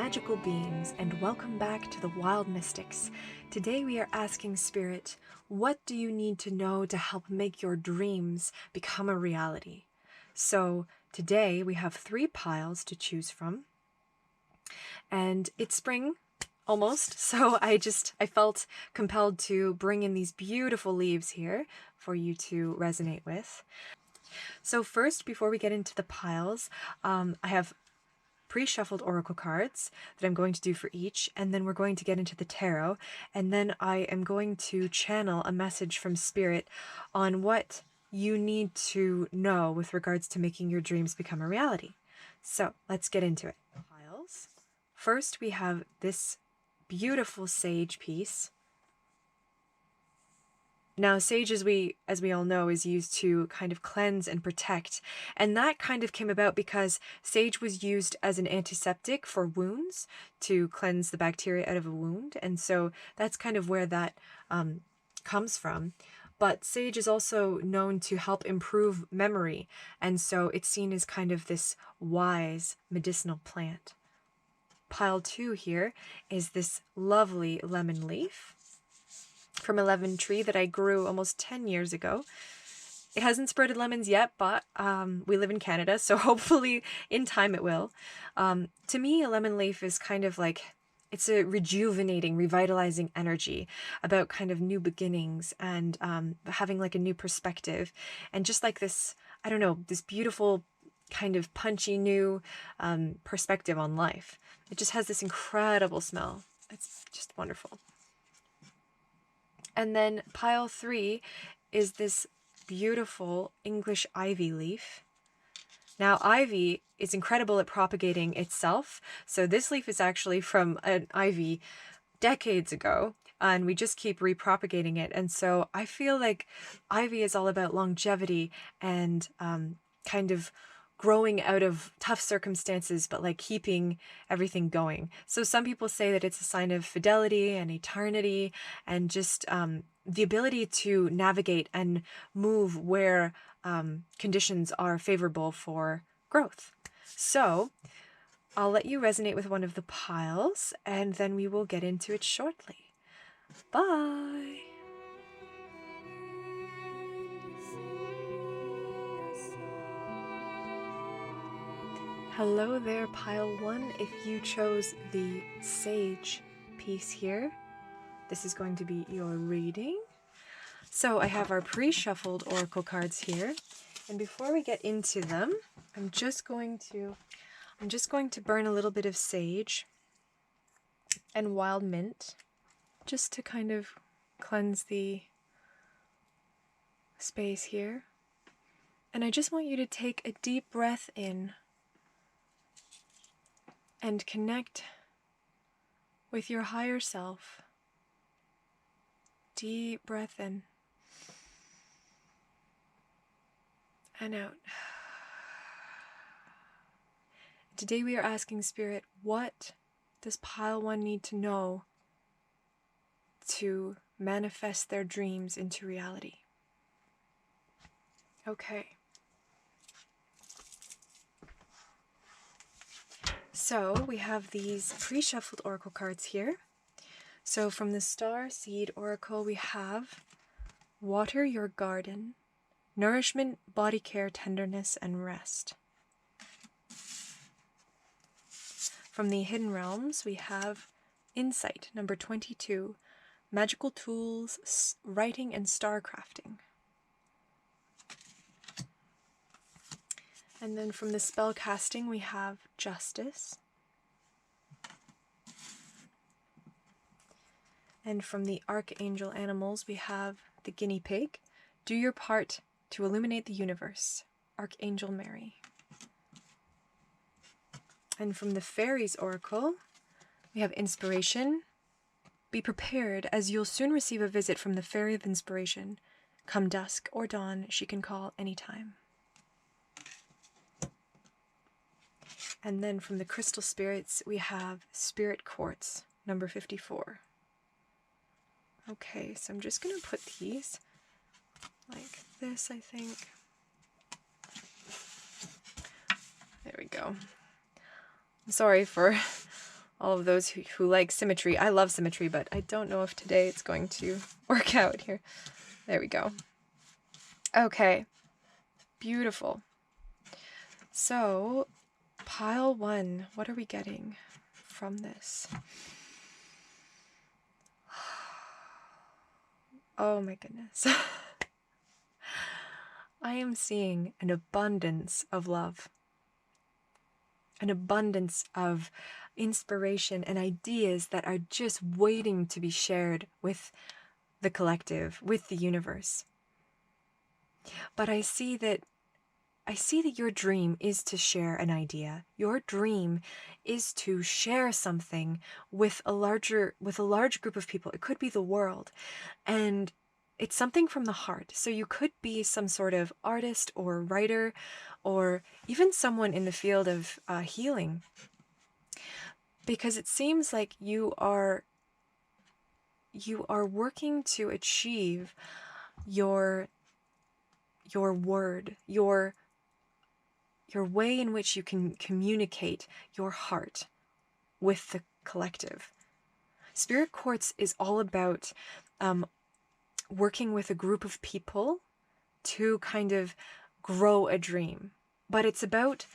magical beings, and welcome back to the Wild Mystics. Today we are asking Spirit, what do you need to know to help make your dreams become a reality? So today we have 3 piles to choose from, and it's spring almost, so I felt compelled to bring in these beautiful leaves here for you to resonate with. So first, before we get into the piles, I have pre-shuffled oracle cards that I'm going to do for each, and then we're going to get into the tarot, and then I am going to channel a message from Spirit on what you need to know with regards to making your dreams become a reality. So let's get into it. Piles. First, we have this beautiful sage piece. Now, sage, as we all know, is used to kind of cleanse and protect, and that kind of came about because sage was used as an antiseptic for wounds, to cleanse the bacteria out of a wound, and so that's kind of where that comes from. But sage is also known to help improve memory, and so it's seen as kind of this wise medicinal plant. Pile 2 here is this lovely lemon leaf from a lemon tree that I grew almost 10 years ago. It hasn't sprouted lemons yet, but we live in Canada, so hopefully in time it will. To me, a lemon leaf is kind of like, it's a rejuvenating, revitalizing energy about kind of new beginnings and having like a new perspective. And just like this, I don't know, this beautiful kind of punchy new perspective on life. It just has this incredible smell. It's just wonderful. And then pile 3 is this beautiful English ivy leaf. Now, ivy is incredible at propagating itself. So this leaf is actually from an ivy decades ago, and we just keep repropagating it. And so I feel like ivy is all about longevity and kind of growing out of tough circumstances, but like keeping everything going. So some people say that it's a sign of fidelity and eternity and just the ability to navigate and move where conditions are favorable for growth. So I'll let you resonate with one of the piles, and then we will get into it shortly. Bye! Hello there, pile 1. If you chose the sage piece here, this is going to be your reading. So I have our pre-shuffled oracle cards here, and before we get into them, I'm just going to burn a little bit of sage and wild mint just to kind of cleanse the space here. And I just want you to take a deep breath in and connect with your higher self. Deep breath in and out. Today we are asking Spirit, what does pile 1 need to know to manifest their dreams into reality? Okay. So we have these pre-shuffled oracle cards here. So from the Star Seed Oracle, we have Water Your Garden, Nourishment, Body Care, Tenderness, and Rest. From the Hidden Realms, we have Insight, number 22, Magical Tools, Writing, and Star Crafting. And then from the spell casting, we have Justice. And from the Archangel Animals, we have the Guinea Pig. Do your part to illuminate the universe. Archangel Mary. And from the Fairies Oracle, we have Inspiration. Be prepared, as you'll soon receive a visit from the Fairy of Inspiration. Come dusk or dawn, she can call anytime. And then from the Crystal Spirits, we have Spirit Quartz, number 54. Okay, so I'm just going to put these like this, I think. There we go. I'm sorry for all of those who like symmetry. I love symmetry, but I don't know if today it's going to work out here. There we go. Okay, beautiful. So, pile 1, what are we getting from this? Oh my goodness. I am seeing an abundance of love, an abundance of inspiration and ideas that are just waiting to be shared with the collective, with the universe. But I see that your dream is to share an idea. Your dream is to share something with a large group of people. It could be the world. And it's something from the heart. So you could be some sort of artist or writer, or even someone in the field of healing. Because it seems like you are working to achieve your word, your way in which you can communicate your heart with the collective. Spirit Quartz is all about working with a group of people to kind of grow a dream. But it's about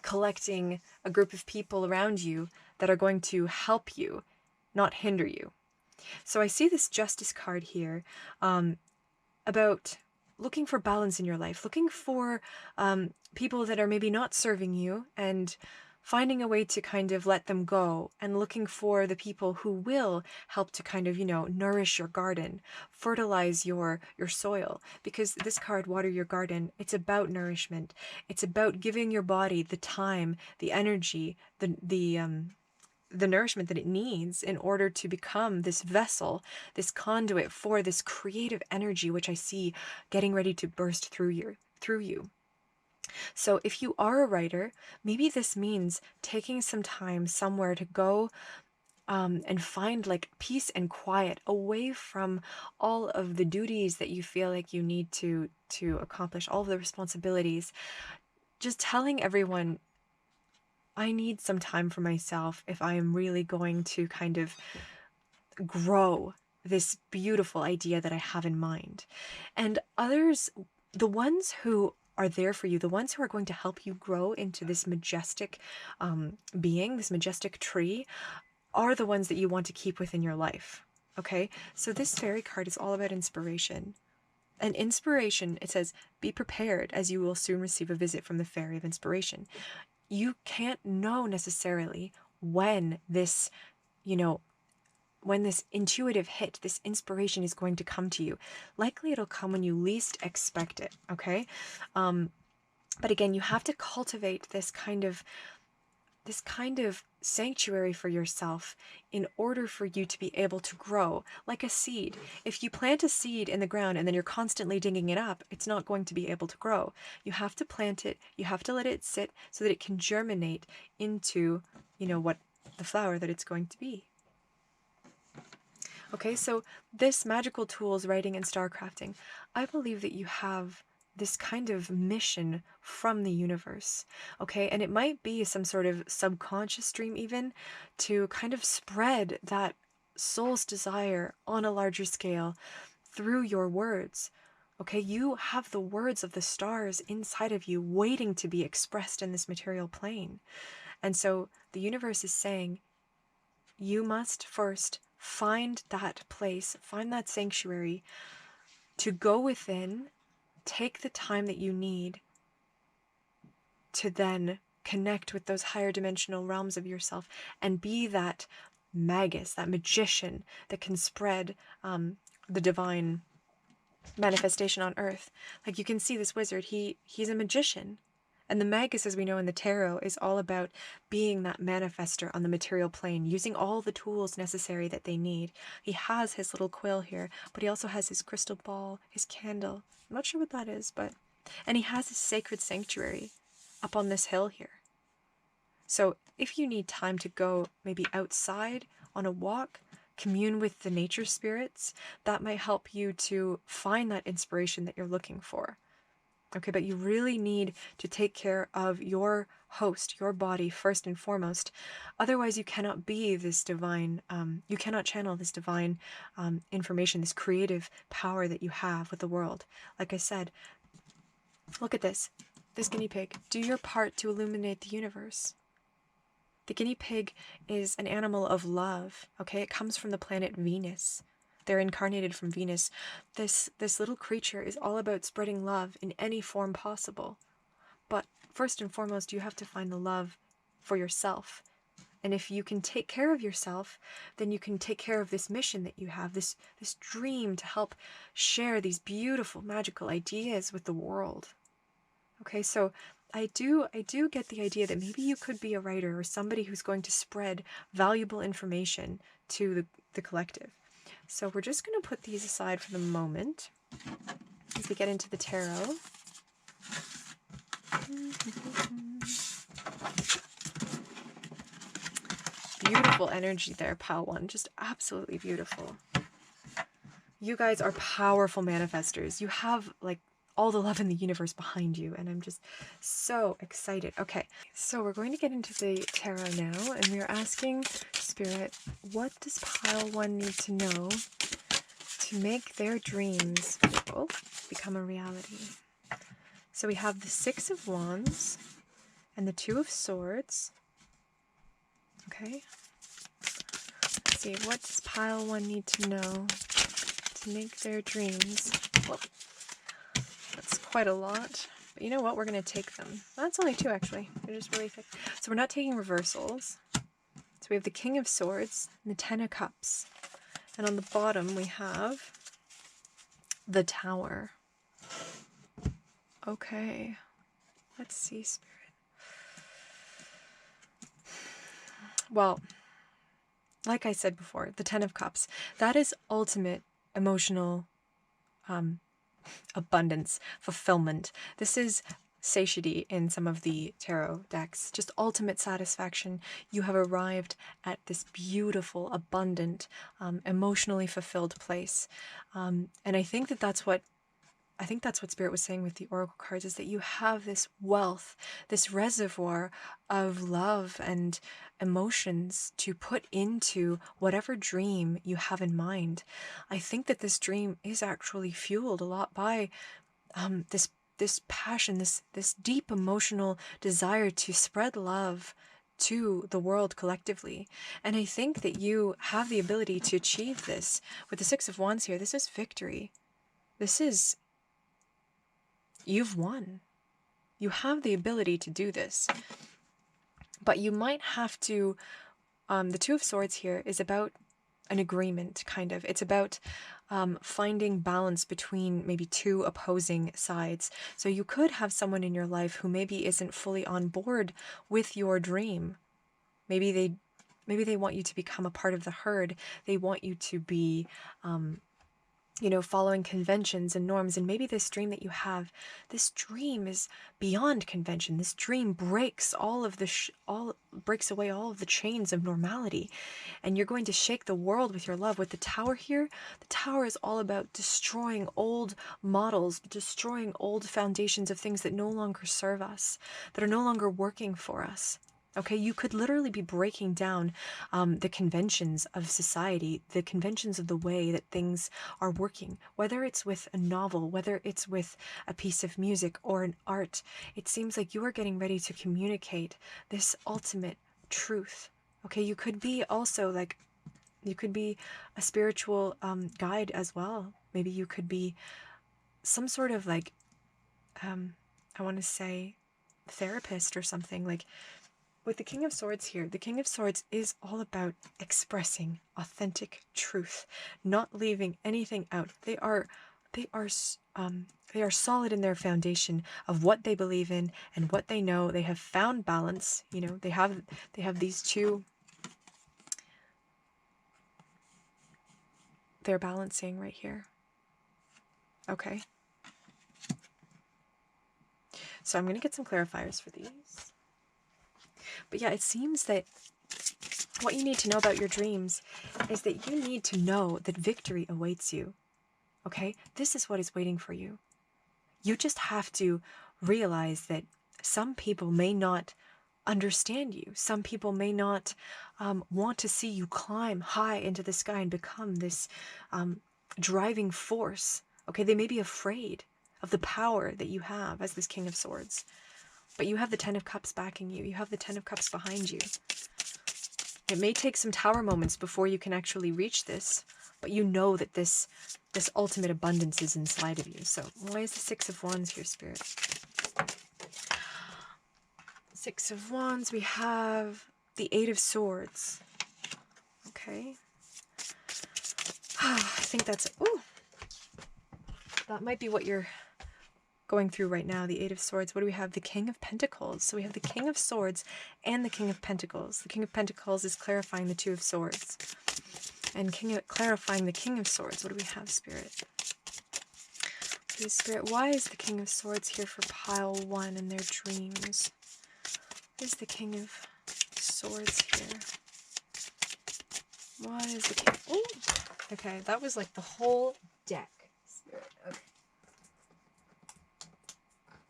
collecting a group of people around you that are going to help you, not hinder you. So I see this Justice card here about looking for balance in your life, looking for people that are maybe not serving you and finding a way to kind of let them go, and looking for the people who will help to kind of, nourish your garden, fertilize your soil. Because this card, Water Your Garden, it's about nourishment. It's about giving your body the time, the energy, the nourishment that it needs in order to become this vessel, this conduit for this creative energy, which I see getting ready to burst through you. So if you are a writer, maybe this means taking some time somewhere to go and find like peace and quiet away from all of the duties that you feel like you need to accomplish, all of the responsibilities. Just telling everyone, I need some time for myself if I am really going to kind of grow this beautiful idea that I have in mind. And others, the ones who are there for you, the ones who are going to help you grow into this majestic being, this majestic tree, are the ones that you want to keep within your life. Okay? So this fairy card is all about inspiration. And inspiration, it says, be prepared, as you will soon receive a visit from the fairy of inspiration. You can't know necessarily when this, when this intuitive hit, this inspiration is going to come to you. Likely it'll come when you least expect it, okay? But again, you have to cultivate this kind of sanctuary for yourself in order for you to be able to grow like a seed. If you plant a seed in the ground and then you're constantly digging it up, it's not going to be able to grow. You have to plant it, you have to let it sit so that it can germinate into, what the flower that it's going to be. Okay, so this magical tools, writing and star crafting, I believe that you have this kind of mission from the universe, okay? And it might be some sort of subconscious dream even, to kind of spread that soul's desire on a larger scale through your words, okay? You have the words of the stars inside of you waiting to be expressed in this material plane. And so the universe is saying, you must first find that place, find that sanctuary to go within. Take the time that you need to then connect with those higher dimensional realms of yourself and be that magus, that magician that can spread the divine manifestation on earth. Like you can see this wizard, he's a magician. And the magus, as we know in the tarot, is all about being that manifester on the material plane, using all the tools necessary that they need. He has his little quill here, but he also has his crystal ball, his candle. I'm not sure what that is, but... And he has his sacred sanctuary up on this hill here. So if you need time to go maybe outside on a walk, commune with the nature spirits, that might help you to find that inspiration that you're looking for. Okay, but you really need to take care of your host, your body, first and foremost. Otherwise, you cannot be this divine, you cannot channel this divine information, this creative power that you have with the world. Like I said, look at this. This guinea pig. Do your part to illuminate the universe. The guinea pig is an animal of love, okay? It comes from the planet Venus. They're incarnated from Venus. This little creature is all about spreading love in any form possible. But first and foremost, you have to find the love for yourself. And if you can take care of yourself, then you can take care of this mission that you have, this dream to help share these beautiful, magical ideas with the world. Okay, so I do get the idea that maybe you could be a writer or somebody who's going to spread valuable information to the collective. So we're just going to put these aside for the moment as we get into the tarot. Beautiful energy there, Pal 1. Just absolutely beautiful. You guys are powerful manifestors. You have, like, all the love in the universe behind you, and I'm just so excited. Okay, so we're going to get into the tarot now, and we are asking Spirit, what does Pile 1 need to know to make their dreams become a reality? So we have the Six of Wands and the Two of Swords. Okay. Let's see, what does Pile 1 need to know to make their dreams? Well, that's quite a lot. But you know what? We're going to take them. That's only 2, actually. They're just really thick. So we're not taking reversals. So we have the King of Swords and the Ten of Cups. And on the bottom, we have the Tower. Okay. Let's see, Spirit. Well, like I said before, the Ten of Cups, that is ultimate emotional abundance, fulfillment. This is satiety in some of the tarot decks, just ultimate satisfaction. You have arrived at this beautiful, abundant, emotionally fulfilled place. And I think that that's what Spirit was saying with the oracle cards, is that you have this wealth, this reservoir of love and emotions to put into whatever dream you have in mind. I think that this dream is actually fueled a lot by this passion, this deep emotional desire to spread love to the world collectively. And I think that you have the ability to achieve this. With the Six of Wands here, this is victory. This is... You've won. You have the ability to do this. But you might have to... the Two of Swords here is about an agreement, kind of. It's about finding balance between maybe 2 opposing sides. So you could have someone in your life who maybe isn't fully on board with your dream. Maybe they want you to become a part of the herd. They want you to be... following conventions and norms, and maybe this dream that you have, this dream is beyond convention. This dream breaks breaks away all of the chains of normality, and you're going to shake the world with your love. With the Tower here, the Tower is all about destroying old models, destroying old foundations of things that no longer serve us, that are no longer working for us. Okay, you could literally be breaking down the conventions of society, the conventions of the way that things are working, whether it's with a novel, whether it's with a piece of music or an art. It seems like you are getting ready to communicate this ultimate truth. Okay, you could be also like, you could be a spiritual guide as well. Maybe you could be some sort of like, I want to say therapist or something. Like, with the King of Swords here, the King of Swords is all about expressing authentic truth, not leaving anything out. They are solid in their foundation of what they believe in and what they know. They have found balance. They have these 2. They're balancing right here. Okay. So I'm going to get some clarifiers for these. But yeah, it seems that what you need to know about your dreams is that you need to know that victory awaits you. Okay? This is what is waiting for you. You just have to realize that some people may not understand you. Some people may not want to see you climb high into the sky and become this driving force. Okay, they may be afraid of the power that you have as this King of Swords. But you have the Ten of Cups backing you. You have the Ten of Cups behind you. It may take some tower moments before you can actually reach this, but you know that this ultimate abundance is inside of you. So why is the Six of Wands here, Spirit? Six of Wands, we have the Eight of Swords. Okay. I think that's, ooh, that might be what you're going through right now, the Eight of Swords. What do we have? The King of Pentacles. So we have the King of Swords and the King of Pentacles. The King of Pentacles is clarifying the Two of Swords. And clarifying the King of Swords. What do we have, Spirit? Please, Spirit, why is the King of Swords here for pile 1 in their dreams? What is the King of Swords here? Why is the King... Ooh. Okay, that was like the whole deck, Spirit. Okay.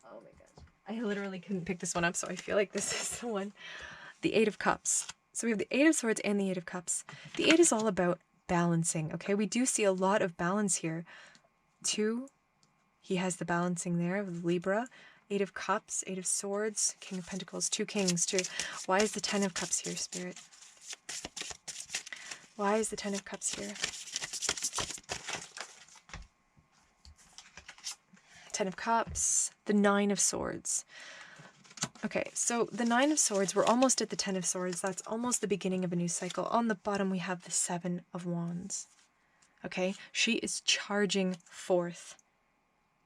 Oh my gosh. I literally couldn't pick this one up, so I feel like this is the one. The Eight of Cups. So we have the Eight of Swords and the Eight of Cups. The Eight is all about balancing, okay? We do see a lot of balance here. 2, he has the balancing there of Libra. Eight of Cups, Eight of Swords, King of Pentacles, 2 Kings, 2. Why is the Ten of Cups here, Spirit? Why is the Ten of Cups here? Ten of Cups, the Nine of Swords. Okay, so the Nine of Swords, we're almost at the Ten of Swords. That's almost the beginning of a new cycle. On the bottom, we have the Seven of Wands. Okay, she is charging forth,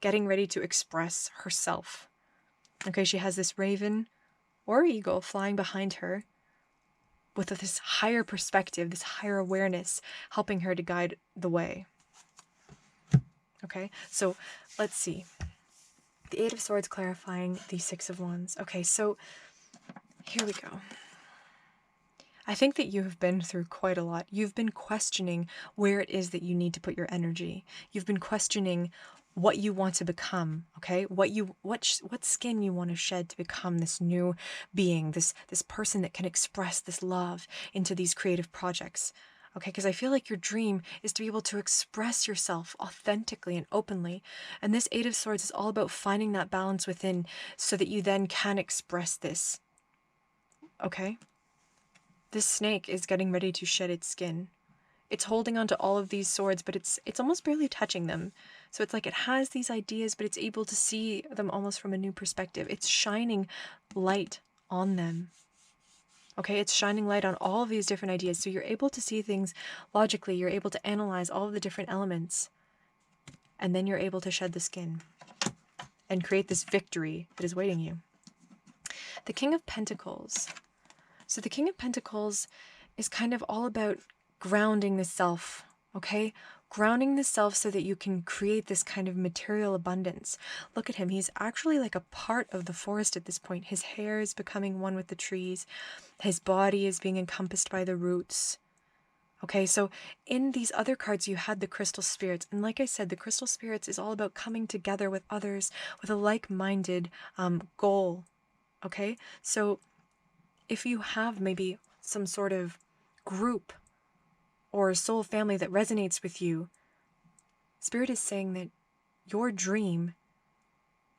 getting ready to express herself. Okay, she has this raven or eagle flying behind her with this higher perspective, this higher awareness, helping her to guide the way. Okay, so let's see. The Eight of Swords clarifying the Six of Wands. Okay, so here we go. I think that you have been through quite a lot. You've been questioning where it is that you need to put your energy. You've been questioning what you want to become, okay? What skin you want to shed to become this new being, this person that can express this love into these creative projects. Okay, because I feel like your dream is to be able to express yourself authentically and openly. And this Eight of Swords is all about finding that balance within so that you then can express this. Okay? This snake is getting ready to shed its skin. It's holding on to all of these swords, but it's almost barely touching them. So it's like it has these ideas, but it's able to see them almost from a new perspective. It's shining light on them. Okay, it's shining light on all of these different ideas. So you're able to see things logically. You're able to analyze all of the different elements. And then you're able to shed the skin and create this victory that is waiting you. The King of Pentacles. So the King of Pentacles is kind of all about grounding the self, okay? Grounding the self so that you can create this kind of material abundance. Look at him. He's actually like a part of the forest at this point. His hair is becoming one with the trees. His body is being encompassed by the roots. Okay, so in these other cards, you had the crystal spirits. And like I said, the crystal spirits is all about coming together with others with a like-minded goal. Okay, so if you have maybe some sort of group or soul family that resonates with you, Spirit is saying that your dream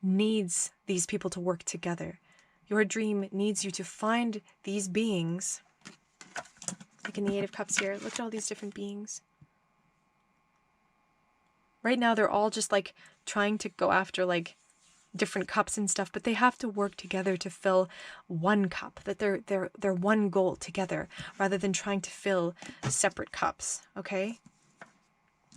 needs these people to work together. Your dream needs you to find these beings, like in the Eight of Cups here. Look at all these different beings. Right now, they're all just like trying to go after like different cups and stuff, but they have to work together to fill one cup, that they're one goal together rather than trying to fill separate cups. Okay,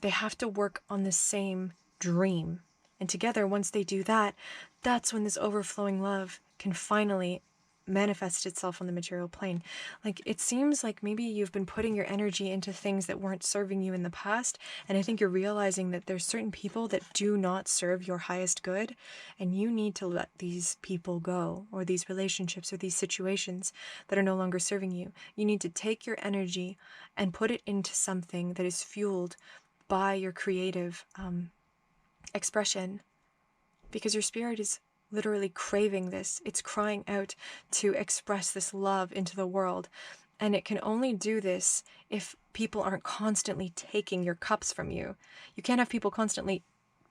they have to work on the same dream, and together, once they do that, that's when this overflowing love can finally manifest itself on the material plane. Like, it seems like maybe you've been putting your energy into things that weren't serving you in the past, and I think you're realizing that there's certain people that do not serve your highest good, and you need to let these people go, or these relationships or these situations that are no longer serving you. You need to take your energy and put it into something that is fueled by your creative expression, because your spirit is literally craving this. It's crying out to express this love into the world. And it can only do this if people aren't constantly taking your cups from you. You can't have people constantly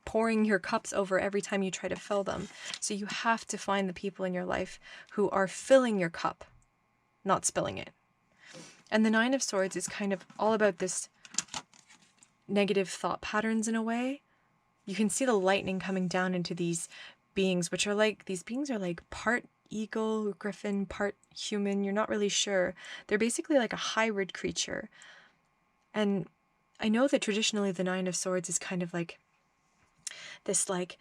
pouring your cups over every time you try to fill them. So you have to find the people in your life who are filling your cup, not spilling it. And the Nine of Swords is kind of all about this negative thought patterns in a way. You can see the lightning coming down into these beings, which are like, these beings are like part eagle, griffin, part human. You're not really sure. They're basically like a hybrid creature. And I know that traditionally the Nine of Swords is kind of like this like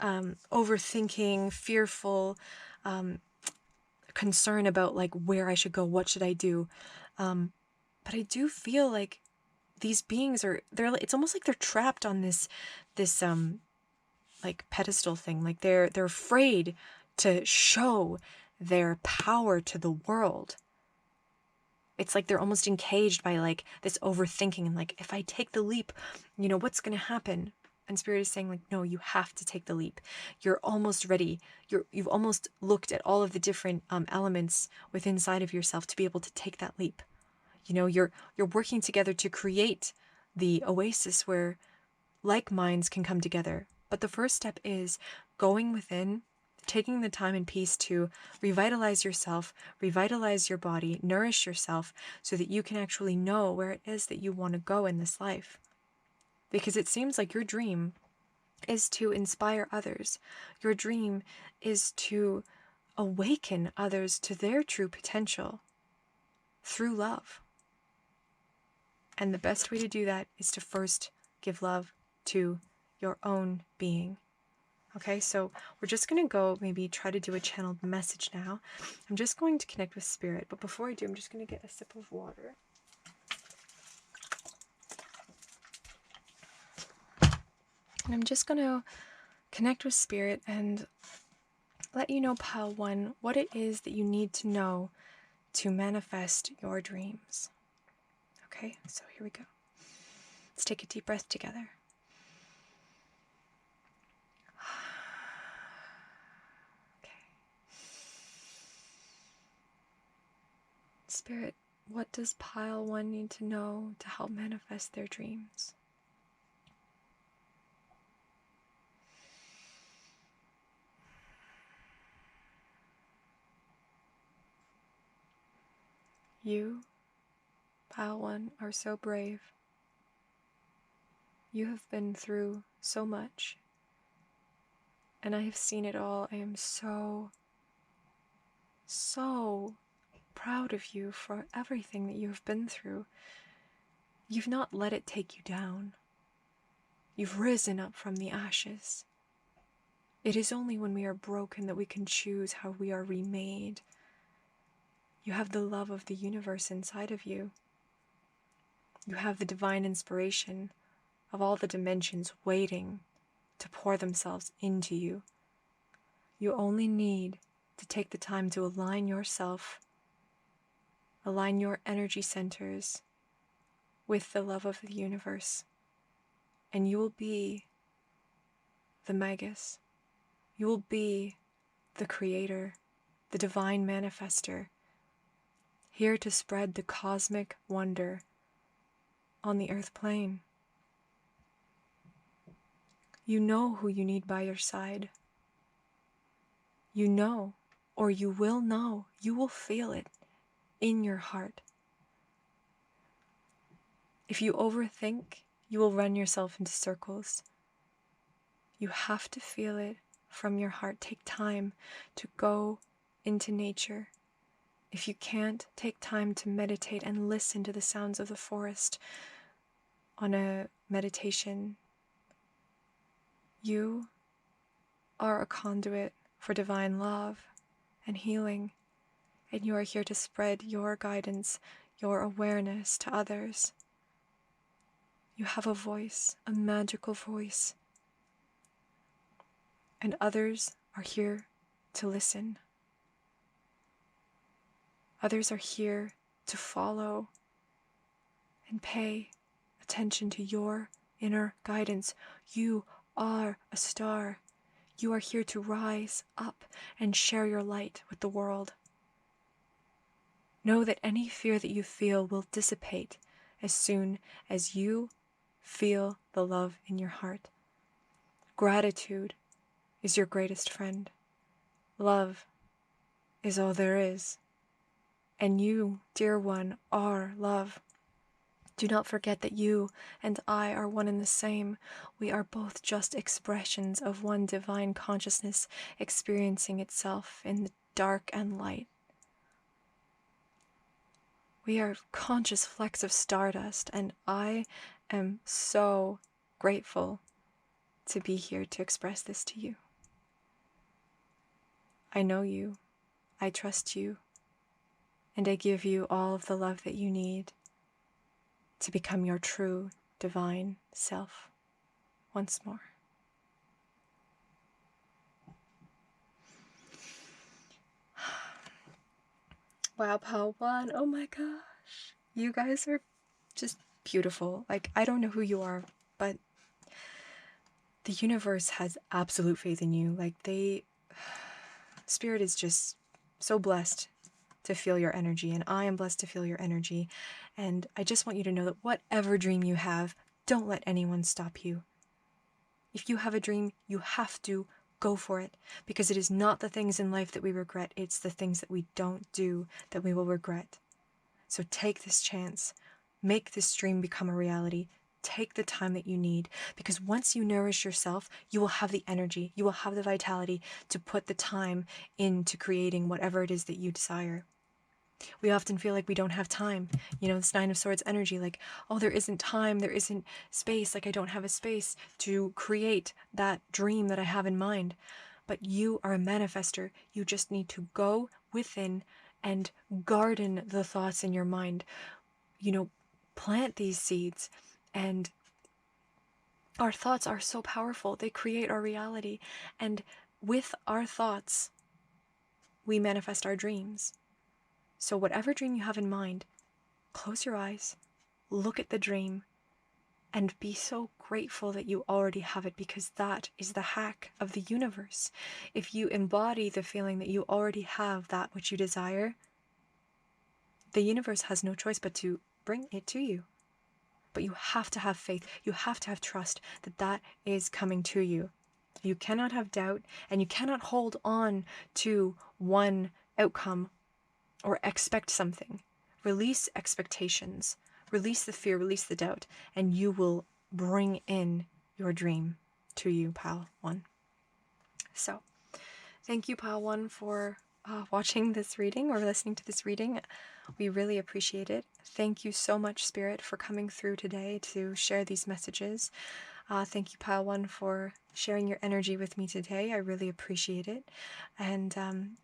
overthinking, fearful concern about like where I should go, what should I do. But I do feel like these beings it's almost like they're trapped on this like pedestal thing. Like they're afraid to show their power to the world. It's like they're almost encaged by like this overthinking and like, if I take the leap, what's going to happen? And Spirit is saying like, no, you have to take the leap. You're almost ready. You've almost looked at all of the different elements within inside of yourself to be able to take that leap. You're working together to create the oasis where like minds can come together. But the first step is going within, taking the time and peace to revitalize yourself, revitalize your body, nourish yourself so that you can actually know where it is that you want to go in this life. Because it seems like your dream is to inspire others. Your dream is to awaken others to their true potential through love. And the best way to do that is to first give love to your own being. Okay, so we're just going to go maybe try to do a channeled message now. I'm just going to connect with Spirit, but before I do, I'm just going to get a sip of water. And I'm just going to connect with Spirit and let you know, Pile 1, what it is that you need to know to manifest your dreams. Okay, so here we go. Let's take a deep breath together. Okay. Spirit, what does Pile 1 need to know to help manifest their dreams? You, Pile 1, are so brave. You have been through so much, and I have seen it all. I am so proud of you for everything that you have been through. You've not let it take you down. You've risen up from the ashes. It is only when we are broken that we can choose how we are remade. You have the love of the universe inside of you. You have the divine inspiration of all the dimensions waiting to pour themselves into you. You only need to take the time to align yourself, align your energy centers with the love of the universe, and you will be the Magus. You will be the creator, the divine manifester, here to spread the cosmic wonder on the earth plane. You know who you need by your side. You know, or you will know, you will feel it in your heart. If you overthink, you will run yourself into circles. You have to feel it from your heart. Take time to go into nature. If you can't, take time to meditate and listen to the sounds of the forest on a meditation. You are a conduit for divine love and healing, and you are here to spread your guidance, your awareness to others. You have a voice, a magical voice, and others are here to listen. Others are here to follow and pay attention to your inner guidance. You are a star. You are here to rise up and share your light with the world. Know that any fear that you feel will dissipate as soon as you feel the love in your heart. Gratitude is your greatest friend. Love is all there is. And you, dear one, are love. Do not forget that you and I are one and the same. We are both just expressions of one divine consciousness experiencing itself in the dark and light. We are conscious flecks of stardust, and I am so grateful to be here to express this to you. I know you, I trust you, and I give you all of the love that you need to become your true divine self once more. Wow, Pal 1, oh my gosh. You guys are just beautiful. Like, I don't know who you are, but the universe has absolute faith in you. Like, Spirit is just so blessed to feel your energy, and I am blessed to feel your energy. And I just want you to know that whatever dream you have, don't let anyone stop you. If you have a dream, you have to go for it, because it is not the things in life that we regret, it's the things that we don't do that we will regret. So take this chance, make this dream become a reality, take the time that you need, because once you nourish yourself, you will have the energy, you will have the vitality to put the time into creating whatever it is that you desire. We often feel like we don't have time. You know, this Nine of Swords energy, like, oh, there isn't time, there isn't space, like I don't have a space to create that dream that I have in mind. But you are a manifester. You just need to go within and garden the thoughts in your mind. You know, plant these seeds. And our thoughts are so powerful. They create our reality. And with our thoughts, we manifest our dreams. So whatever dream you have in mind, close your eyes, look at the dream, and be so grateful that you already have it, because that is the hack of the universe. If you embody the feeling that you already have that which you desire, the universe has no choice but to bring it to you. But you have to have faith, you have to have trust that that is coming to you. You cannot have doubt, and you cannot hold on to one outcome or expect something. Release expectations, release the fear, release the doubt, and you will bring in your dream to you, Pal 1. So, thank you, Pal 1, for watching this reading or listening to this reading. We really appreciate it. Thank you so much, Spirit, for coming through today to share these messages. Thank you, Pal 1, for sharing your energy with me today. I really appreciate it. And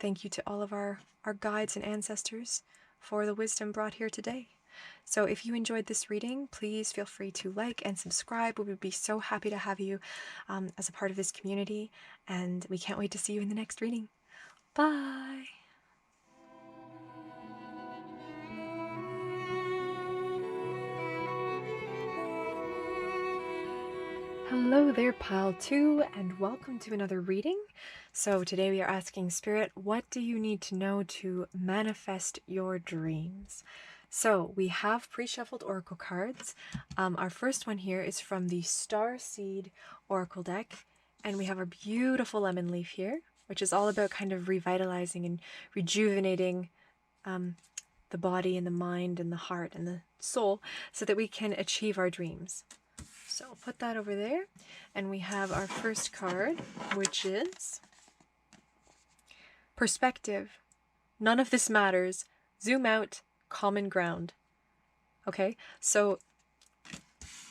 thank you to all of our guides and ancestors for the wisdom brought here today. So if you enjoyed this reading, please feel free to like and subscribe. We would be so happy to have you as a part of this community. And we can't wait to see you in the next reading. Bye! Hello there, Pile 2, and welcome to another reading. So today we are asking Spirit, what do you need to know to manifest your dreams? So we have pre-shuffled oracle cards. Our first one here is from the Star Seed Oracle deck, and we have our beautiful lemon leaf here, which is all about kind of revitalizing and rejuvenating the body and the mind and the heart and the soul so that we can achieve our dreams. So I'll put that over there, and we have our first card, which is Perspective. None of this matters. Zoom out, common ground. Okay, so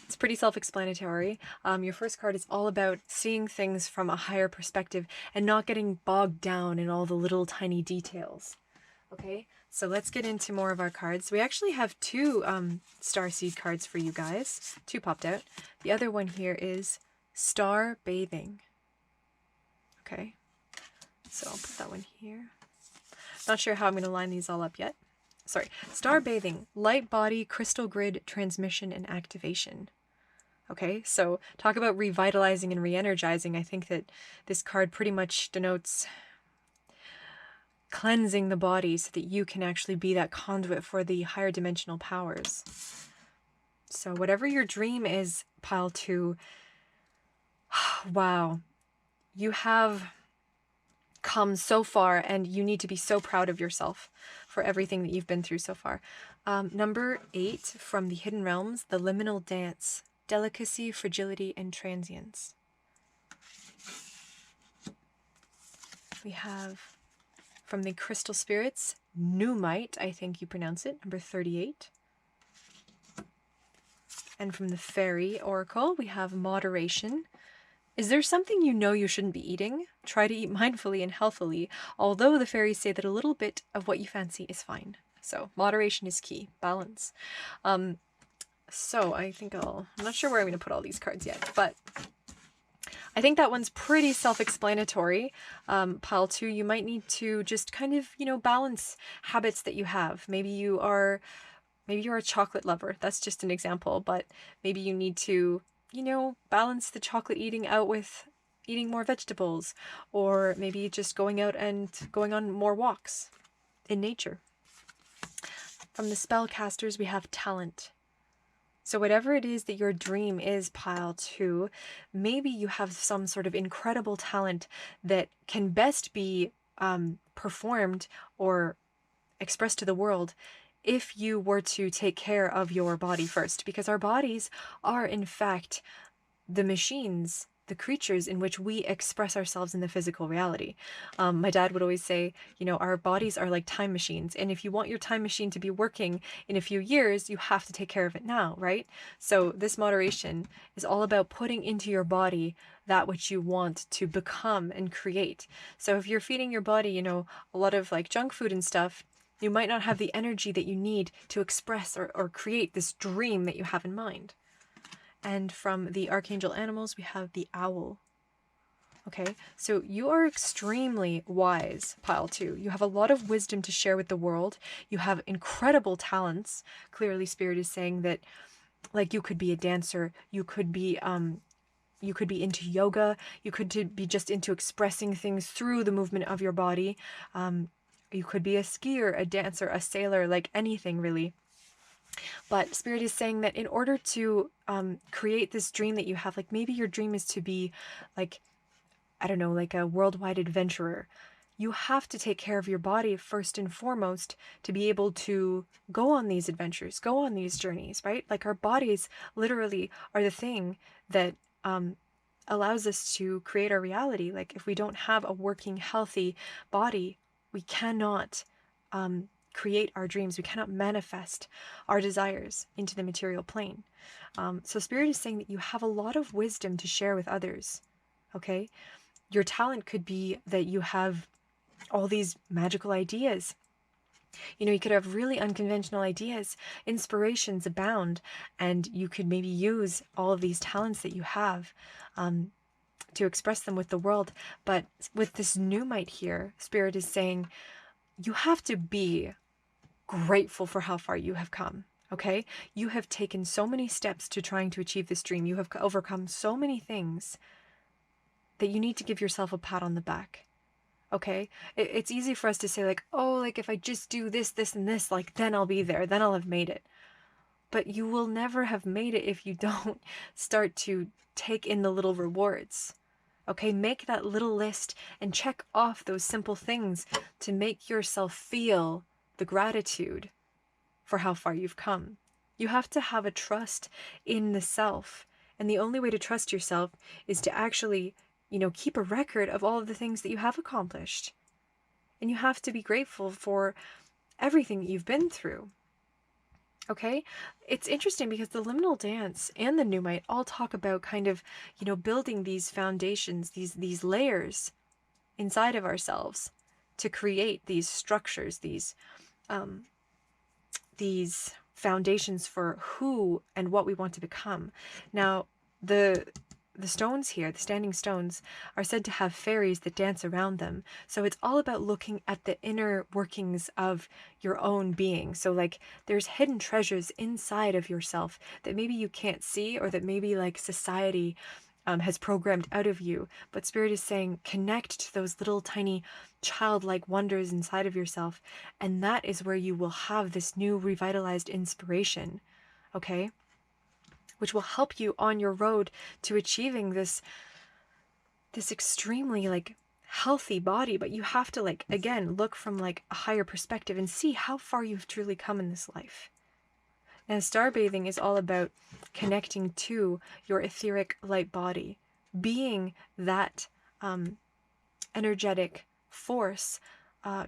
it's pretty self-explanatory. Your first card is all about seeing things from a higher perspective and not getting bogged down in all the little tiny details. Okay, so let's get into more of our cards. We actually have two starseed cards for you guys. Two popped out. The other one here is Star Bathing. Okay, so I'll put that one here. Not sure how I'm going to line these all up yet. Sorry. Star Bathing, light body, crystal grid, transmission, and activation. Okay, so talk about revitalizing and re-energizing. I think that this card pretty much denotes cleansing the body so that you can actually be that conduit for the higher dimensional powers. So whatever your dream is, pile 2, wow, you have come so far, and you need to be so proud of yourself for everything that you've been through so far. Number 8 from the Hidden Realms, the Liminal Dance, delicacy, fragility, and transience. We have from the Crystal Spirits, Numite, I think you pronounce it, number 38. And from the Fairy Oracle, we have moderation. Is there something you know you shouldn't be eating? Try to eat mindfully and healthily, although the fairies say that a little bit of what you fancy is fine. So moderation is key, balance. So I think I'm not sure where I'm going to put all these cards yet, but I think that one's pretty self-explanatory. Pile 2, you might need to just kind of, balance habits that you have. Maybe you're a chocolate lover. That's just an example, but maybe you need to, balance the chocolate eating out with eating more vegetables, or maybe just going out and going on more walks in nature. From the spellcasters, we have talent. So whatever it is that your dream is, pile 2, maybe you have some sort of incredible talent that can best be performed or expressed to the world if you were to take care of your body first, because our bodies are in fact the machines, the creatures in which we express ourselves in the physical reality. My dad would always say, our bodies are like time machines, and if you want your time machine to be working in a few years, you have to take care of it now, right? So this moderation is all about putting into your body that which you want to become and create. So if you're feeding your body, a lot of like junk food and stuff, you might not have the energy that you need to express or create this dream that you have in mind. And from the Archangel Animals, we have the Owl. Okay, so you are extremely wise, pile 2. You have a lot of wisdom to share with the world. You have incredible talents. Clearly, Spirit is saying that, like, you could be a dancer. You could be into yoga. You could be just into expressing things through the movement of your body. You could be a skier, a dancer, a sailor, like anything really. But Spirit is saying that in order to create this dream that you have, like maybe your dream is to be like, I don't know, like a worldwide adventurer. You have to take care of your body first and foremost to be able to go on these adventures, go on these journeys, right? Like our bodies literally are the thing that allows us to create our reality. Like if we don't have a working, healthy body, we cannot create our dreams. We cannot manifest our desires into the material plane. So Spirit is saying that you have a lot of wisdom to share with others, okay? Your talent could be that you have all these magical ideas. You could have really unconventional ideas, inspirations abound, and you could maybe use all of these talents that you have to express them with the world. But with this Numite here, Spirit is saying you have to be grateful for how far you have come, okay? You have taken so many steps to trying to achieve this dream. You have overcome so many things that you need to give yourself a pat on the back, okay? It's easy for us to say like, oh, like if I just do this, this, and this, like then I'll be there, then I'll have made it. But you will never have made it if you don't start to take in the little rewards. Okay, make that little list and check off those simple things to make yourself feel the gratitude for how far you've come. You have to have a trust in the self. And the only way to trust yourself is to actually, keep a record of all of the things that you have accomplished. And you have to be grateful for everything that you've been through. Okay, it's interesting because the liminal dance and the Numite all talk about kind of, building these foundations, these layers inside of ourselves to create these structures, these foundations for who and what we want to become. Now, the the stones here, the standing stones, are said to have fairies that dance around them. So it's all about looking at the inner workings of your own being. So like there's hidden treasures inside of yourself that maybe you can't see, or that maybe like society has programmed out of you. But Spirit is saying connect to those little tiny childlike wonders inside of yourself. And that is where you will have this new revitalized inspiration. Okay? Which will help you on your road to achieving this extremely like healthy body. But you have to like, again, look from like a higher perspective and see how far you've truly come in this life. Now, star bathing is all about connecting to your etheric light body, being that energetic force,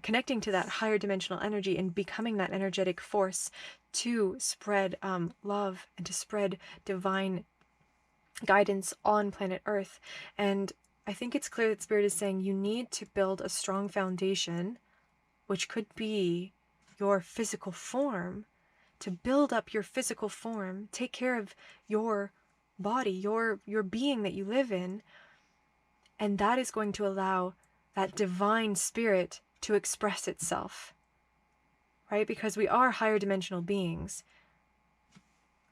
connecting to that higher dimensional energy and becoming that energetic force to spread love and to spread divine guidance on planet Earth. And I think it's clear that Spirit is saying you need to build a strong foundation, which could be your physical form, to build up your physical form, take care of your body, your being that you live in, and that is going to allow that divine spirit to express itself, right? Because we are higher dimensional beings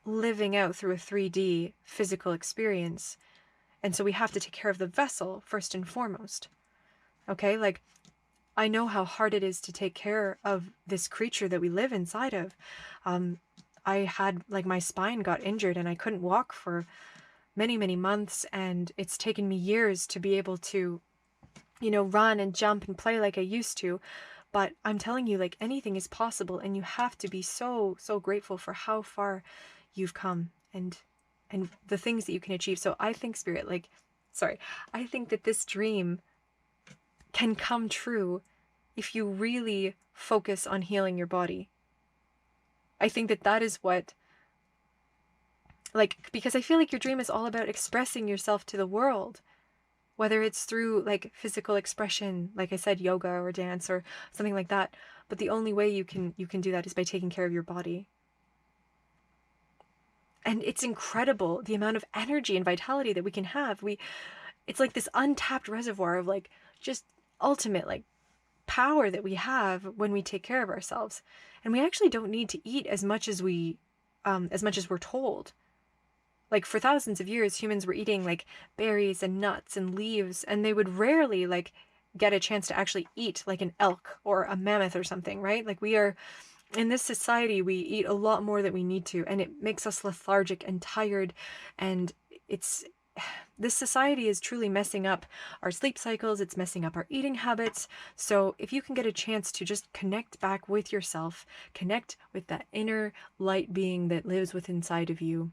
living out through a 3D physical experience, and so we have to take care of the vessel first and foremost. Okay, like I know how hard it is to take care of this creature that we live inside of. I had like my spine got injured and I couldn't walk for many, many months, and it's taken me years to be able to, you know, run and jump and play like I used to. But I'm telling you, like anything is possible, and you have to be so grateful for how far you've come and the things that you can achieve. So I think Spirit, I think that this dream can come true if you really focus on healing your body. I think that that is what, like, because I feel like your dream is all about expressing yourself to the world, whether it's through like physical expression, like I said, yoga or dance or something like that. But the only way you can do that is by taking care of your body. And it's incredible the amount of energy and vitality that we can have. It's like this untapped reservoir of like just ultimate like power that we have when we take care of ourselves. And we actually don't need to eat as much as we're told. Like for thousands of years, humans were eating like berries and nuts and leaves, and they would rarely like get a chance to actually eat like an elk or a mammoth or something, right? Like we are in this society, we eat a lot more than we need to, and it makes us lethargic and tired. And this society is truly messing up our sleep cycles. It's messing up our eating habits. So if you can get a chance to just connect back with yourself, connect with that inner light being that lives within inside of you,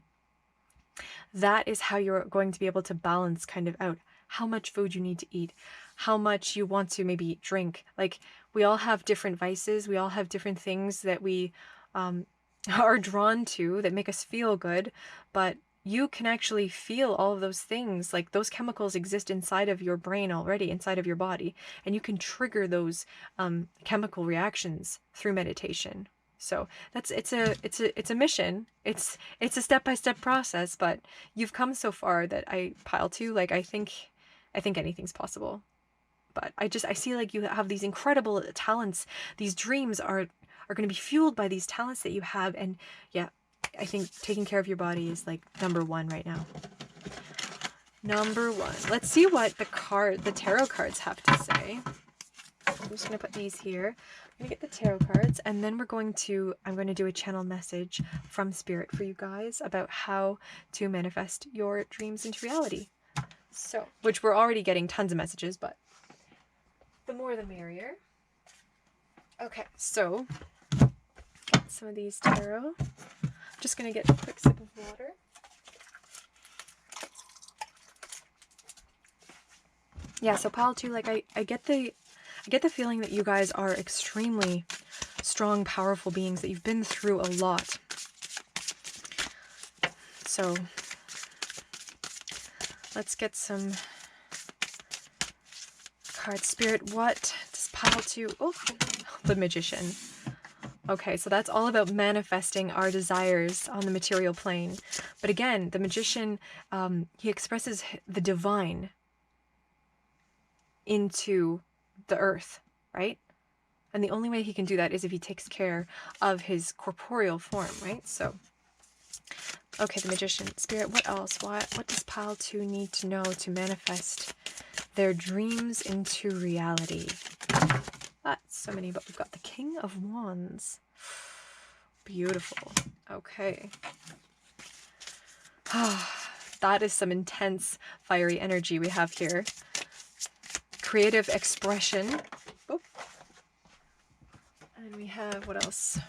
that is how you're going to be able to balance kind of out how much food you need to eat, how much you want to maybe drink. Like we all have different vices. We all have different things that we are drawn to that make us feel good, but you can actually feel all of those things. Like those chemicals exist inside of your brain already, inside of your body, and you can trigger those chemical reactions through meditation. So it's a mission. It's a step-by-step process, but you've come so far that I pile to, like, I think anything's possible. But I see like you have these incredible talents. These dreams are going to be fueled by these talents that you have. And yeah, I think taking care of your body is like number one right now. Number one. Let's see what the tarot cards have to say. I'm just going to put these here. I'm going to get the tarot cards, and then I'm going to do a channel message from Spirit for you guys about how to manifest your dreams into reality. So, which we're already getting tons of messages, but the more the merrier. Okay, so some of these tarot. I'm just going to get a quick sip of water. Yeah, so pile 2, like I get the feeling that you guys are extremely strong, powerful beings, that you've been through a lot. So let's get some cards. Spirit, what does pile 2? Oh, the Magician. Okay, so that's all about manifesting our desires on the material plane. But again, the magician, he expresses the divine into the earth, right? And the only way he can do that is if he takes care of his corporeal form, right? So, okay, the magician. Spirit, what else? What does pile 2 need to know to manifest their dreams into reality? That's so many, but we've got the King of Wands. Beautiful. Okay. That is some intense fiery energy we have here. Creative expression. Oh. And we have, what else?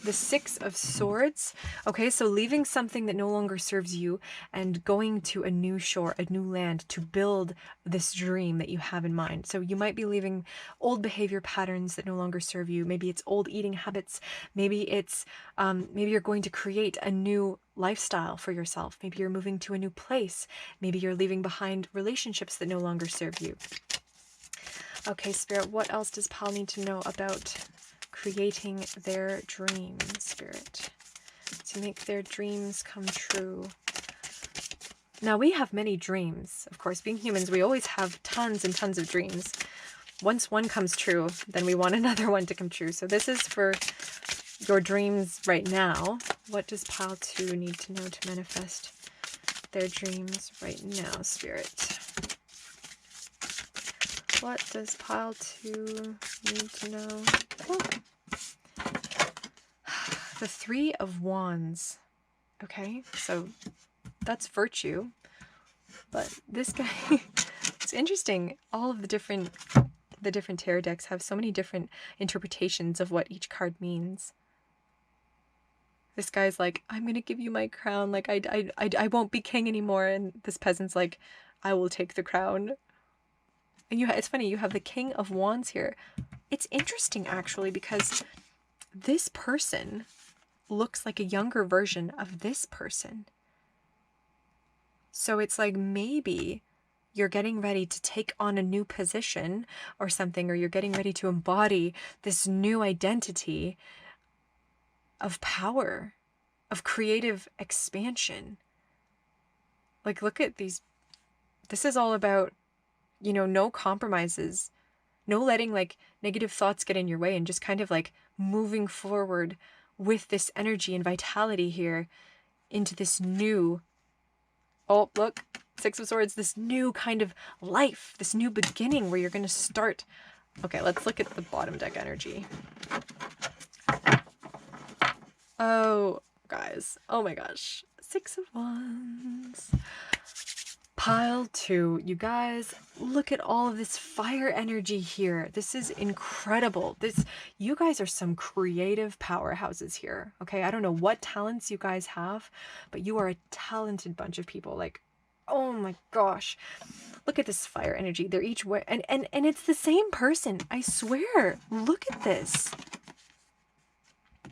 The 6 of Swords. Okay, so leaving something that no longer serves you and going to a new shore, a new land to build this dream that you have in mind. So you might be leaving old behavior patterns that no longer serve you. Maybe it's old eating habits. Maybe it's, maybe you're going to create a new lifestyle for yourself. Maybe you're moving to a new place. Maybe you're leaving behind relationships that no longer serve you. Okay, Spirit, what else does Pal need to know about creating their dreams, Spirit, to make their dreams come true? Now, we have many dreams. Of course, being humans, we always have tons and tons of dreams. Once one comes true, then we want another one to come true. So this is for your dreams right now. What does Pile 2 need to know to manifest their dreams right now, Spirit? What does Pile 2 need to know? Oh. The 3 of Wands. Okay, so that's virtue. But this guy, it's interesting. All of the different tarot decks have so many different interpretations of what each card means. This guy's like, I'm going to give you my crown. Like, I won't be king anymore. And this peasant's like, I will take the crown. And it's funny, you have the King of Wands here. It's interesting, actually, because this person looks like a younger version of this person. So it's like maybe you're getting ready to take on a new position or something, or you're getting ready to embody this new identity of power, of creative expansion. Like, look at these. This is all about, you know, no compromises, no letting like negative thoughts get in your way, and just kind of like moving forward with this energy and vitality here into this new, oh, look, 6 of Swords, this new kind of life, this new beginning where you're going to start. Okay, let's look at the bottom deck energy. Oh, guys. Oh my gosh. 6 of Wands. Pile 2. You guys, look at all of this fire energy here. This is incredible. You guys are some creative powerhouses here. Okay, I don't know what talents you guys have, but you are a talented bunch of people. Like, oh my gosh. Look at this fire energy. They're each and it's the same person. I swear. Look at this.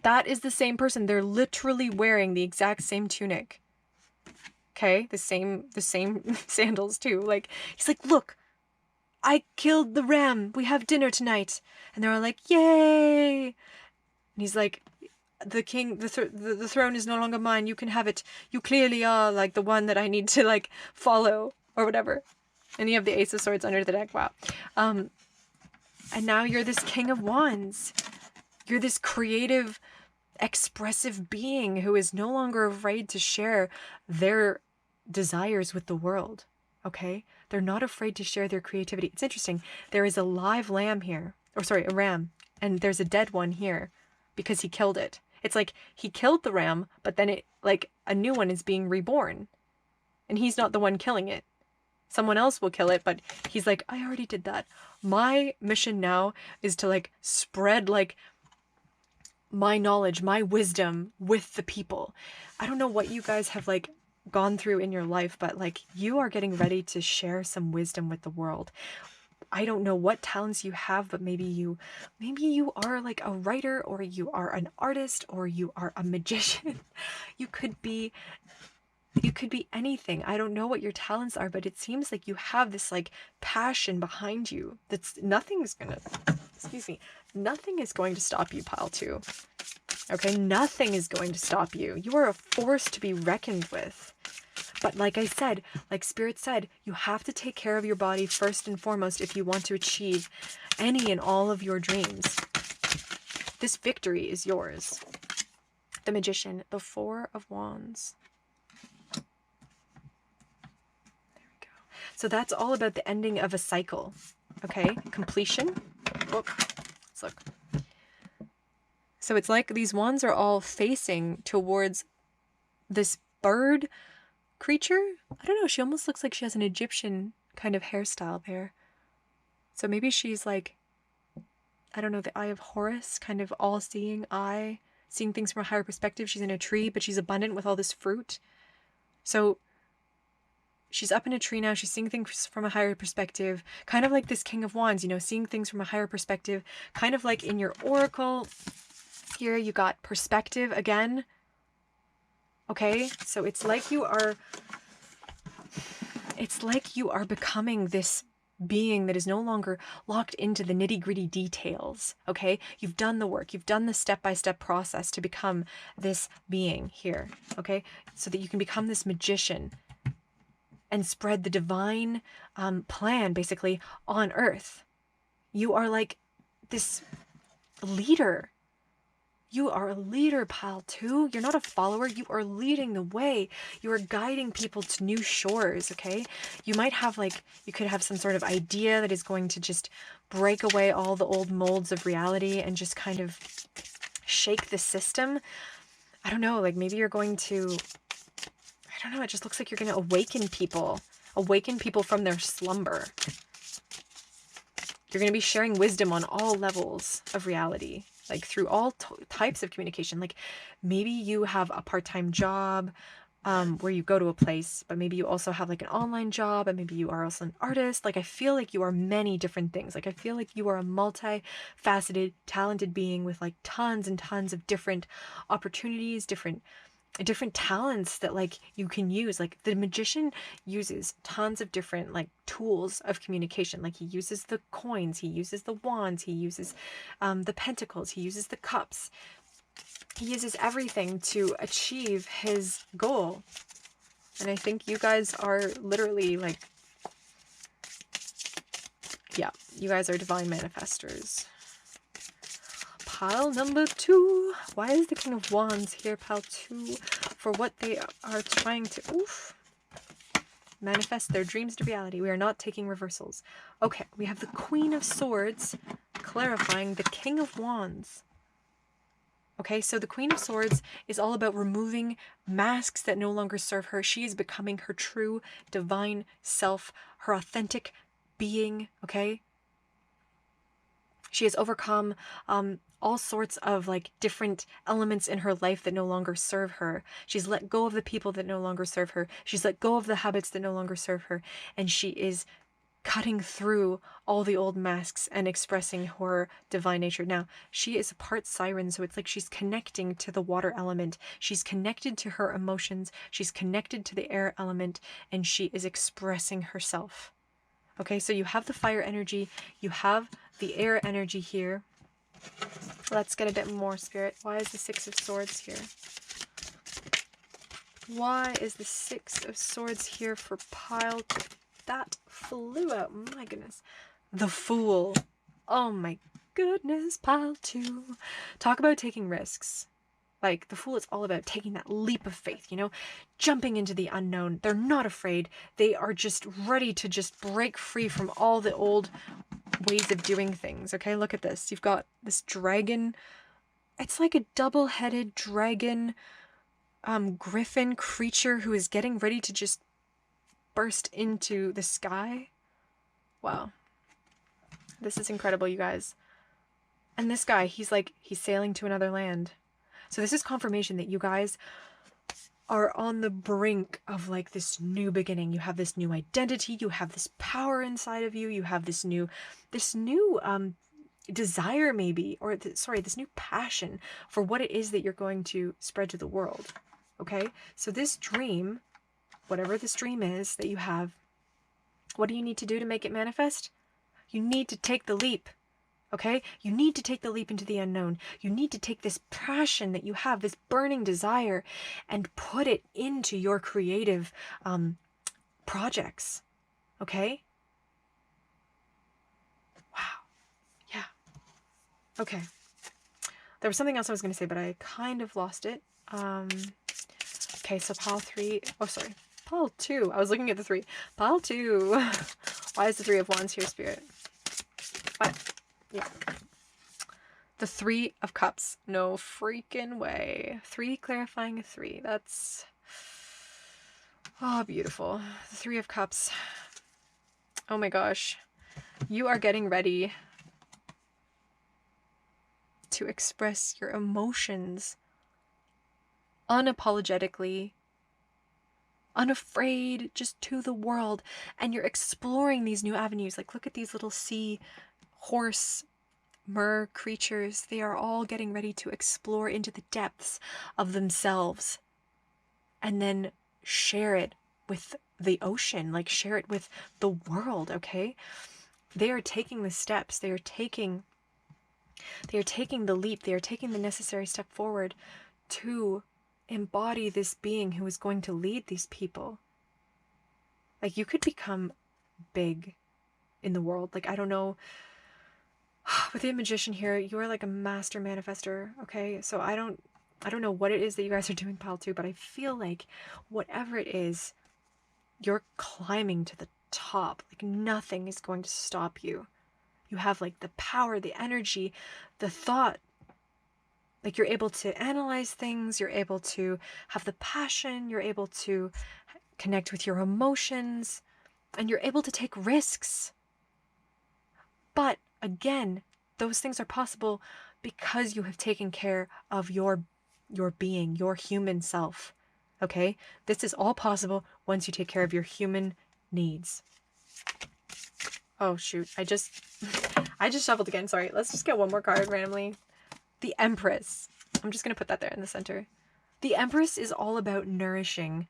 That is the same person. They're literally wearing the exact same tunic. Okay, the same sandals too. Like, he's like, look, I killed the ram. We have dinner tonight. And they're all like, yay. And he's like, the king, the throne is no longer mine. You can have it. You clearly are like the one that I need to like follow or whatever. And you have the Ace of Swords under the deck. Wow. And now you're this King of Wands. You're this creative, expressive being who is no longer afraid to share their desires with the world. Okay, they're not afraid to share their creativity. It's interesting, there is a live lamb here, or sorry, a ram, and there's a dead one here because he killed it. It's like he killed the ram, but then it, like, a new one is being reborn, and he's not the one killing it. Someone else will kill it, but he's like, I already did that. My mission now is to like spread like my knowledge, my wisdom with the people. I don't know what you guys have like gone through in your life, but like you are getting ready to share some wisdom with the world. I don't know what talents you have, but maybe you are like a writer, or you are an artist, or you are a magician. You could be anything. I don't know what your talents are, but it seems like you have this like passion behind you that's nothing is going to stop you, Pile 2. Okay, nothing is going to stop you. You are a force to be reckoned with. But like I said, like Spirit said, you have to take care of your body first and foremost if you want to achieve any and all of your dreams. This victory is yours. The Magician, the Four of Wands. There we go. So that's all about the ending of a cycle. Okay, completion. Look, let's look. So it's like these wands are all facing towards this bird creature. I don't know, she almost looks like she has an Egyptian kind of hairstyle there. So maybe she's like, I don't know, the Eye of Horus, kind of all-seeing eye, seeing things from a higher perspective. She's in a tree, but she's abundant with all this fruit. So she's up in a tree now. She's seeing things from a higher perspective, kind of like this King of Wands, you know, seeing things from a higher perspective, kind of like in your oracle. Here you got perspective again. Okay, so it's like you are becoming this being that is no longer locked into the nitty-gritty details. Okay, you've done the work, you've done the step-by-step process to become this being here. Okay, so that you can become this magician and spread the divine plan basically on earth. You are like this leader. You are a leader, pal, too. You're not a follower. You are leading the way. You are guiding people to new shores, okay? You might have, like, you could have some sort of idea that is going to just break away all the old molds of reality and just kind of shake the system. I don't know, like, maybe you're going to, I don't know, it just looks like you're going to awaken people from their slumber. You're going to be sharing wisdom on all levels of reality. Like through all types of communication. Like maybe you have a part-time job where you go to a place, but maybe you also have like an online job, and maybe you are also an artist. Like I feel like you are many different things. Like I feel like you are a multi-faceted, talented being with like tons and tons of different opportunities, different talents that like you can use. Like the magician uses tons of different like tools of communication. Like he uses the coins, he uses the wands, he uses the pentacles, he uses the cups. He uses everything to achieve his goal. And I think you guys are literally like, yeah, you guys are divine manifestors. Pile number 2. Why is the King of Wands here, pile 2? For what they are trying to manifest their dreams to reality. We are not taking reversals. Okay, we have the Queen of Swords clarifying the King of Wands. Okay, so the Queen of Swords is all about removing masks that no longer serve her. She is becoming her true divine self, her authentic being, okay? She has overcome all sorts of like different elements in her life that no longer serve her. She's let go of the people that no longer serve her. She's let go of the habits that no longer serve her. And she is cutting through all the old masks and expressing her divine nature. Now, she is a part siren, so it's like she's connecting to the water element. She's connected to her emotions. She's connected to the air element, and she is expressing herself. Okay, so you have the fire energy, you have the air energy here. Let's get a bit more, Spirit. Why is the Six of Swords here? Why is the Six of Swords here for pile 2? That flew out. My goodness. The Fool. Oh my goodness. Pile 2. Talk about taking risks. Like, the Fool is all about taking that leap of faith, you know? Jumping into the unknown. They're not afraid. They are just ready to just break free from all the old ways of doing things, okay? Look at this. You've got this dragon. It's like a double-headed dragon, griffin creature who is getting ready to just burst into the sky. Wow. This is incredible, you guys. And this guy, he's sailing to another land. So this is confirmation that you guys are on the brink of like this new beginning. You have this new identity, you have this power inside of you, you have this new desire maybe, or this new passion for what it is that you're going to spread to the world. Okay? So this dream, whatever this dream is that you have, what do you need to do to make it manifest? You need to take the leap. Okay? You need to take the leap into the unknown. You need to take this passion that you have, this burning desire, and put it into your creative projects. Okay? Wow. Yeah. Okay. There was something else I was going to say, but I kind of lost it. Okay, so pile 3. Oh, sorry. Pile 2. I was looking at the 3. Pile 2. Why is the 3 of Wands here, Spirit? What? Yeah. The 3 of Cups. No freaking way. 3 clarifying a 3. That's... Oh, beautiful. The 3 of Cups. Oh my gosh. You are getting ready to express your emotions unapologetically, unafraid, just to the world. And you're exploring these new avenues. Like, look at these little sea horse mer creatures. They are all getting ready to explore into the depths of themselves and then share it with the ocean, like share it with the world. Okay, they are taking the steps, they are taking the leap, they are taking the necessary step forward to embody this being who is going to lead these people. Like, you could become big in the world. Like, I don't know, with the Magician here, you are like a master manifester. Okay, so I don't know what it is that you guys are doing, pile 2, but I feel like whatever it is, you're climbing to the top. Like, nothing is going to stop you. You have like the power, the energy, the thought. Like, you're able to analyze things, you're able to have the passion, you're able to connect with your emotions, and you're able to take risks. But again, those things are possible because you have taken care of your being, your human self. Okay? This is all possible once you take care of your human needs. Oh shoot, I just shuffled again, sorry. Let's just get one more card randomly. The Empress. I'm just gonna put that there in the center. The Empress is all about nourishing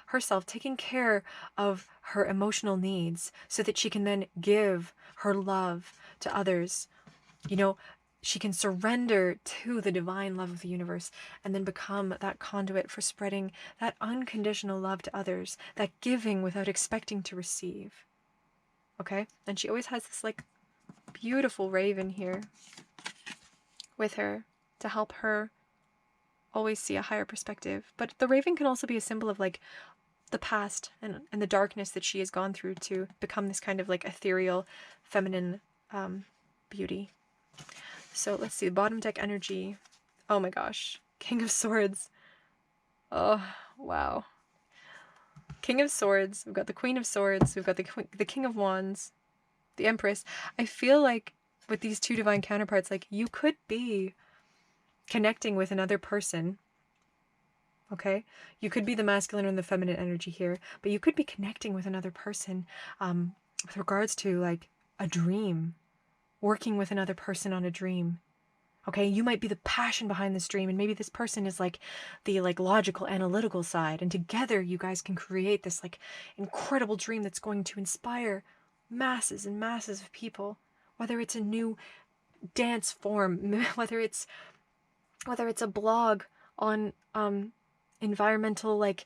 herself, taking care of her emotional needs so that she can then give her love to others. You know, she can surrender to the divine love of the universe and then become that conduit for spreading that unconditional love to others, that giving without expecting to receive. Okay? And she always has this like beautiful raven here with her to help her always see a higher perspective. But the raven can also be a symbol of like the past and the darkness that she has gone through to become this kind of like ethereal, feminine beauty. So let's see, the bottom deck energy. Oh my gosh. King of Swords. Oh, wow. King of Swords. We've got the Queen of Swords. We've got the King of Wands. The Empress. I feel like with these two divine counterparts, like, you could be connecting with another person. Okay? You could be the masculine and the feminine energy here, but you could be connecting with another person with regards to like a dream. Working with another person on a dream. Okay, you might be the passion behind this dream, and maybe this person is like the like logical, analytical side, and together you guys can create this like incredible dream that's going to inspire masses and masses of people. Whether it's a new dance form, whether it's a blog on environmental like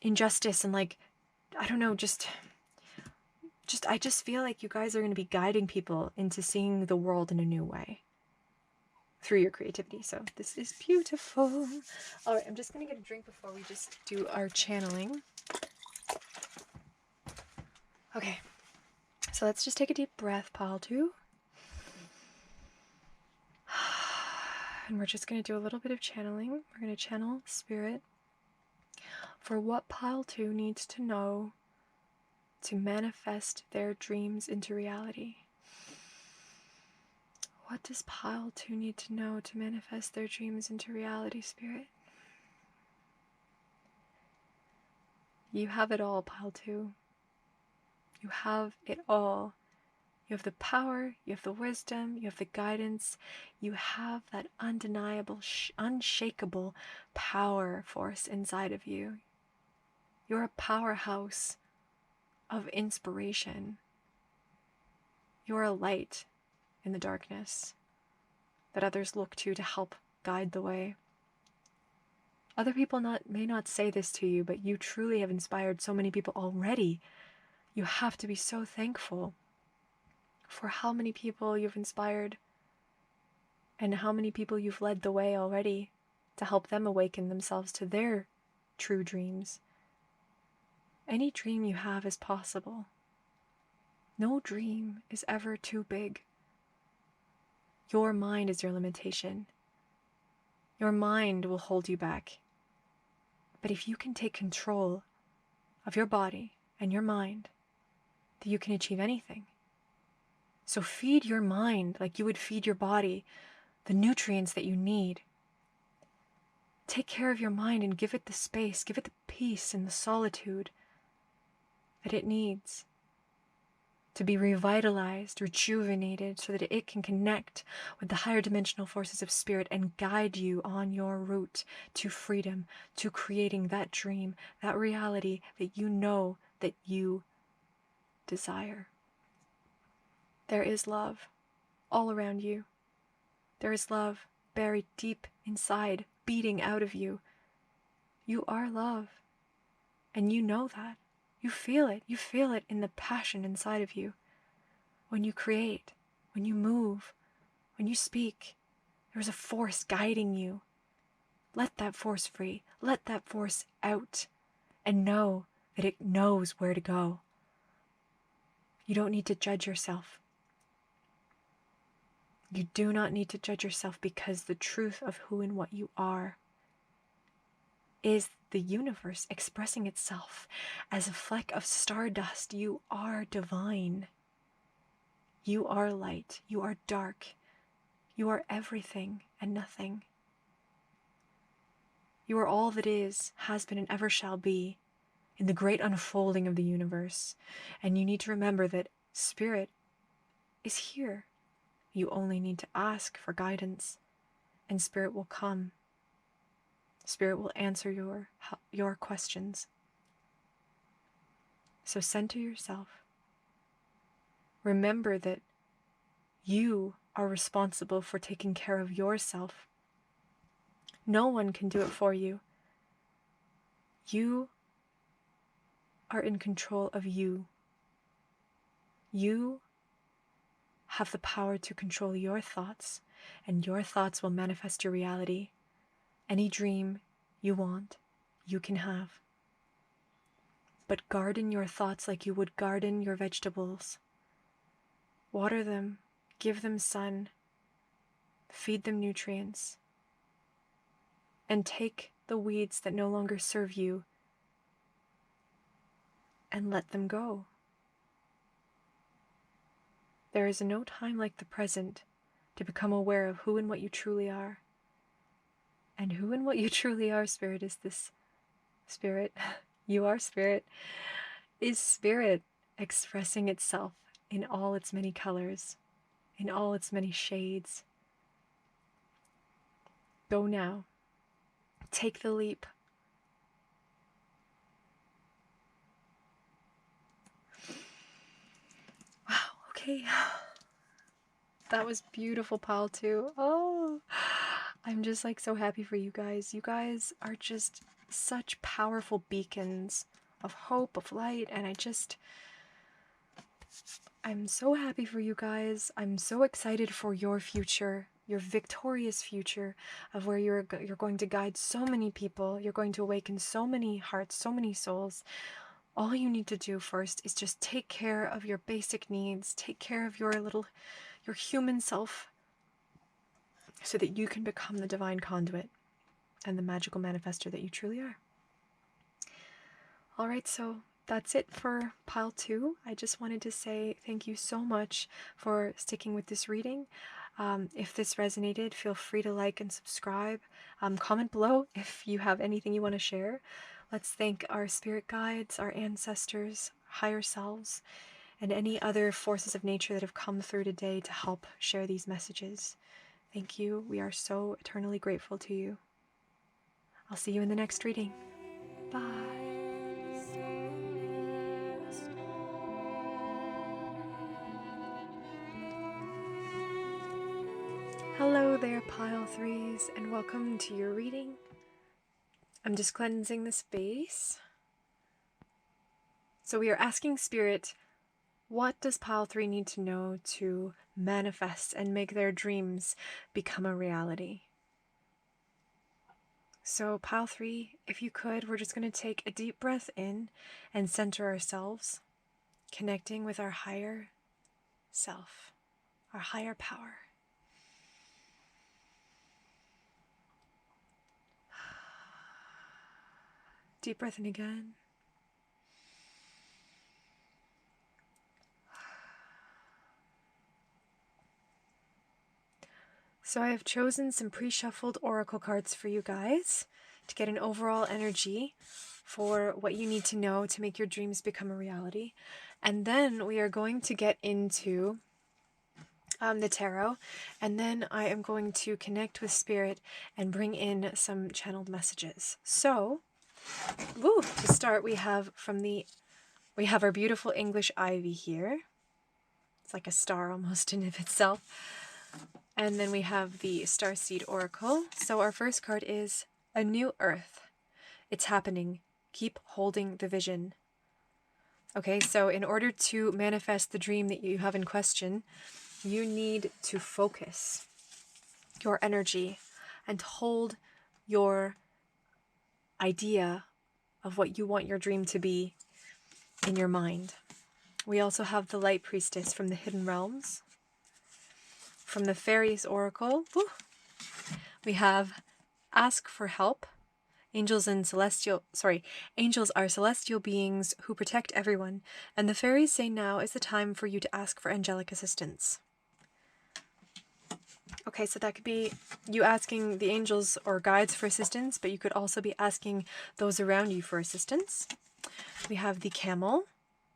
injustice and like, I don't know, I just feel like you guys are going to be guiding people into seeing the world in a new way through your creativity. So this is beautiful. All right, I'm just going to get a drink before we just do our channeling. Okay, so let's just take a deep breath, pile 2. And we're just going to do a little bit of channeling. We're going to channel Spirit for what pile 2 needs to know to manifest their dreams into reality. What does pile 2 need to know to manifest their dreams into reality, Spirit? You have it all, pile 2. You have it all. You have the power, you have the wisdom, you have the guidance, you have that undeniable, unshakable power force inside of you. You're a powerhouse of inspiration. You're a light in the darkness that others look to help guide the way. Other people may not say this to you, but you truly have inspired so many people already. You have to be so thankful for how many people you've inspired and how many people you've led the way already to help them awaken themselves to their true dreams. Any dream you have is possible. No dream is ever too big. Your mind is your limitation. Your mind will hold you back. But if you can take control of your body and your mind, then you can achieve anything. So feed your mind like you would feed your body the nutrients that you need. Take care of your mind and give it the space, give it the peace and the solitude that it needs to be revitalized, rejuvenated, so that it can connect with the higher dimensional forces of spirit and guide you on your route to freedom, to creating that dream, that reality that you know that you desire. There is love all around you. There is love buried deep inside, beating out of you. You are love, and you know that. You feel it. You feel it in the passion inside of you. When you create, when you move, when you speak, there's a force guiding you. Let that force free. Let that force out. And know that it knows where to go. You don't need to judge yourself. You do not need to judge yourself, because the truth of who and what you are is the universe expressing itself as a fleck of stardust. You are divine. You are light. You are dark. You are everything and nothing. You are all that is, has been, and ever shall be in the great unfolding of the universe. And you need to remember that Spirit is here. You only need to ask for guidance, and Spirit will come. Spirit will answer your questions. So center yourself. Remember that you are responsible for taking care of yourself. No one can do it for you. You are in control of you. You have the power to control your thoughts, and your thoughts will manifest your reality. Any dream you want, you can have. But garden your thoughts like you would garden your vegetables. Water them, give them sun, feed them nutrients, and take the weeds that no longer serve you and let them go. There is no time like the present to become aware of who and what you truly are. And who and what you truly are, Spirit, is this Spirit. You are Spirit. Is Spirit expressing itself in all its many colors, in all its many shades. Go now. Take the leap. Wow, okay. That was beautiful, pile 2. Oh, I'm just like so happy for you guys. You guys are just such powerful beacons of hope, of light, and I'm so happy for you guys. I'm so excited for your future, your victorious future, of where you're going to guide so many people. You're going to awaken so many hearts, so many souls. All you need to do first is just take care of your basic needs, take care of your human self, so that you can become the divine conduit and the magical manifester that you truly are. Alright, so that's it for pile 2. I just wanted to say thank you so much for sticking with this reading. If this resonated, feel free to like and subscribe. Comment below if you have anything you want to share. Let's thank our spirit guides, our ancestors, higher selves, and any other forces of nature that have come through today to help share these messages. Thank you. We are so eternally grateful to you. I'll see you in the next reading. Bye. there, pile threes, and welcome to your reading. I'm just cleansing the space. So we are asking Spirit, what does pile three need to know to manifest and make their dreams become a reality? So pile three, if you could, we're just going to take a deep breath in and center ourselves, connecting with our higher self, our higher power. Deep breath in again. So I have chosen some pre-shuffled oracle cards for you guys to get an overall energy for what you need to know to make your dreams become a reality. And then we are going to get into the tarot, and then I am going to connect with Spirit and bring in some channeled messages. So, to start, we have our beautiful English ivy here. It's like a star almost in of itself. And then we have the Starseed Oracle. So our first card is A New Earth. It's happening. Keep holding the vision. Okay, so in order to manifest the dream that you have in question, you need to focus your energy and hold your idea of what you want your dream to be in your mind. We also have the Light Priestess from the Hidden Realms. From the Fairies Oracle, we have Ask for Help. Angels are celestial beings who protect everyone, and the fairies say now is the time for you to ask for angelic assistance. Okay, so that could be you asking the angels or guides for assistance, but you could also be asking those around you for assistance. We have the Camel.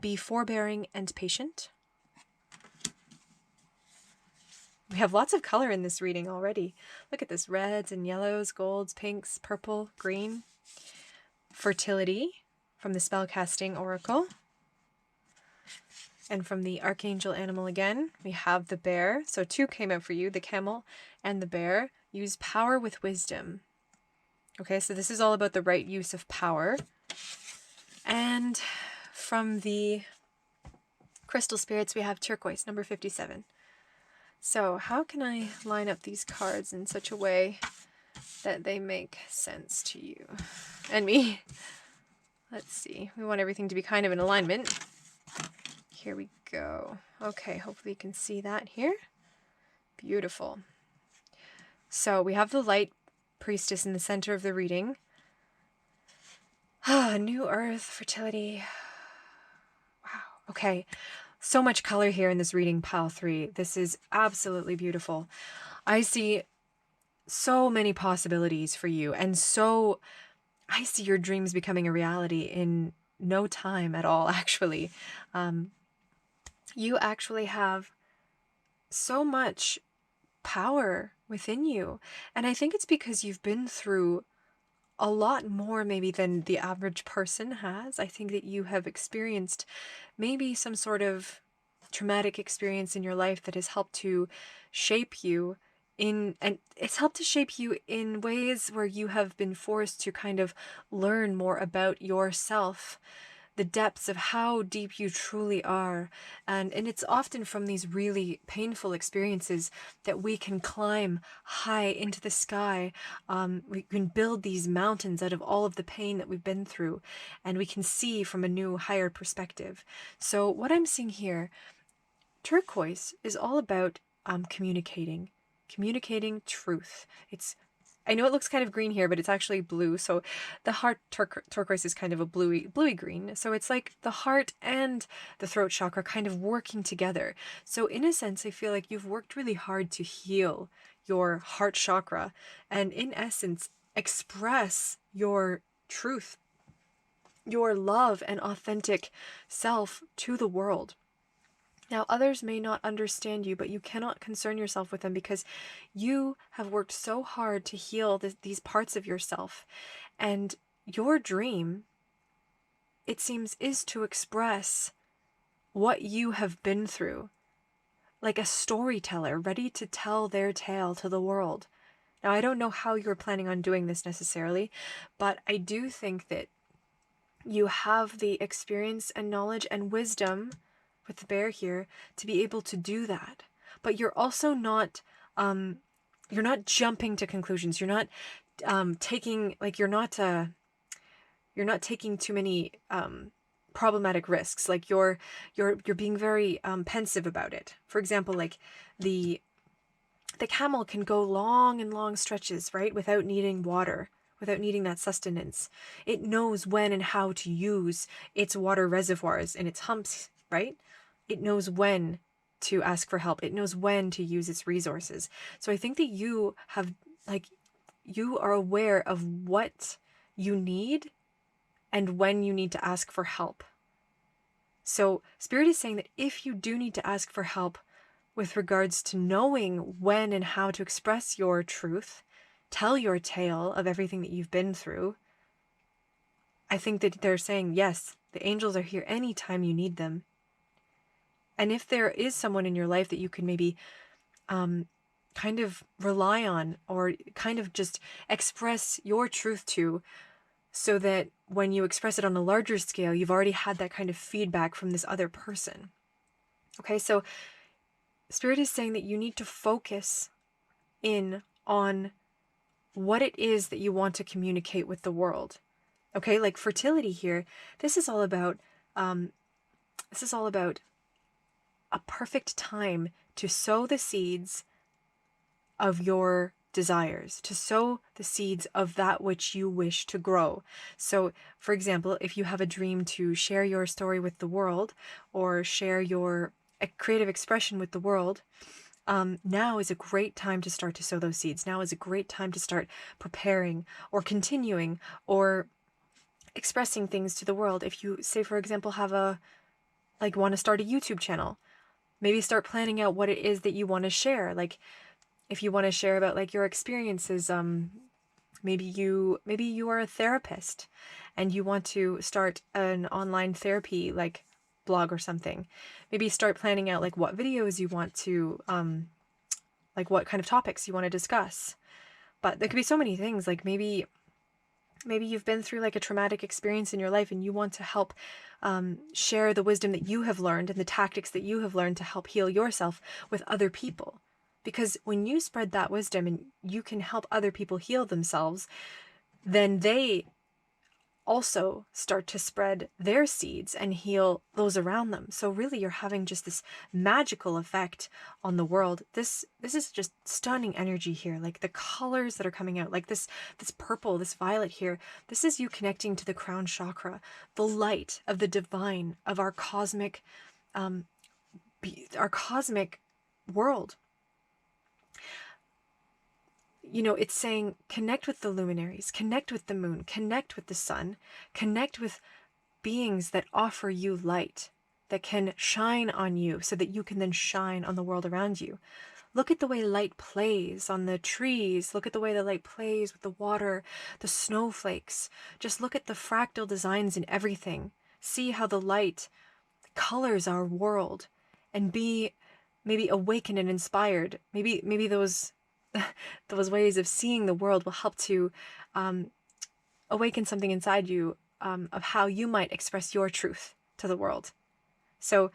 Be forbearing and patient. We have lots of color in this reading already. Look at this, reds and yellows, golds, pinks, purple, green. Fertility from the Spellcasting Oracle. And from the Archangel Animal again, we have the Bear. So two came out for you, the Camel and the Bear. Use power with wisdom. Okay, so this is all about the right use of power. And from the Crystal Spirits, we have Turquoise, number 57. So how can I line up these cards in such a way that they make sense to you and me? Let's see. We want everything to be kind of in alignment. Here we go. Okay, hopefully you can see that here. Beautiful. So we have the Light Priestess in the center of the reading. New Earth, fertility. Wow. Okay. So much color here in this reading, pile three. This is absolutely beautiful. I see so many possibilities for you, and I see your dreams becoming a reality in no time at all, actually. You actually have so much power within you, and I think it's because you've been through a lot more maybe than the average person has. I think that you have experienced maybe some sort of traumatic experience in your life that has helped to shape you and it's helped to shape you in ways where you have been forced to kind of learn more about yourself, the depths of how deep you truly are. And it's often from these really painful experiences that we can climb high into the sky. We can build these mountains out of all of the pain that we've been through, and we can see from a new, higher perspective. So what I'm seeing here, Turquoise is all about communicating truth. I know it looks kind of green here, but it's actually blue. So the heart turquoise is kind of a bluey green. So it's like the heart and the throat chakra kind of working together. So in a sense, I feel like you've worked really hard to heal your heart chakra and in essence, express your truth, your love and authentic self to the world. Now, others may not understand you, but you cannot concern yourself with them because you have worked so hard to heal these parts of yourself. And your dream, it seems, is to express what you have been through. like a storyteller ready to tell their tale to the world. Now, I don't know how you're planning on doing this necessarily, but I do think that you have the experience and knowledge and wisdom with the bear here to be able to do that. But you're also not, you're not jumping to conclusions. You're not taking, like, you're not taking too many problematic risks. Like you're being very pensive about it. For example, like the camel can go long and long stretches, right, without needing water, without needing that sustenance. It knows when and how to use its water reservoirs and its humps, right? It knows when to ask for help. It knows when to use its resources. So I think that you have, like, you are aware of what you need and when you need to ask for help. So Spirit is saying that if you do need to ask for help with regards to knowing when and how to express your truth, tell your tale of everything that you've been through, I think that they're saying, yes, the angels are here anytime you need them. And if there is someone in your life that you can maybe kind of rely on or kind of just express your truth to, so that when you express it on a larger scale, you've already had that kind of feedback from this other person. Okay, so Spirit is saying that you need to focus in on what it is that you want to communicate with the world. Okay, like fertility here, this is all about a perfect time to sow the seeds of your desires, to sow the seeds of that which you wish to grow. So, for example, if you have a dream to share your story with the world or share your creative expression with the world, now is a great time to start to sow those seeds. Now is a great time to start preparing or continuing or expressing things to the world. If you, say, for example, want to start a YouTube channel, maybe start planning out what it is that you want to share. Like, if you want to share about like your experiences, maybe you are a therapist and you want to start an online therapy like blog or something. Maybe start planning out like what videos you want to like what kind of topics you want to discuss. But there could be so many things. Like maybe you've been through like a traumatic experience in your life and you want to help share the wisdom that you have learned and the tactics that you have learned to help heal yourself with other people. Because when you spread that wisdom and you can help other people heal themselves, then they also start to spread their seeds and heal those around them. So really you're having just this magical effect on the world. This is just stunning energy here. Like the colors that are coming out, like this purple, this violet here, this is you connecting to the crown chakra, the light of the divine, of our cosmic world. You know, it's saying connect with the luminaries, connect with the moon, connect with the sun, connect with beings that offer you light, that can shine on you so that you can then shine on the world around you. Look at the way light plays on the trees. Look at the way the light plays with the water, the snowflakes. Just look at the fractal designs in everything. See how the light colors our world and be maybe awakened and inspired. Maybe those ways of seeing the world will help to awaken something inside you of how you might express your truth to the world. So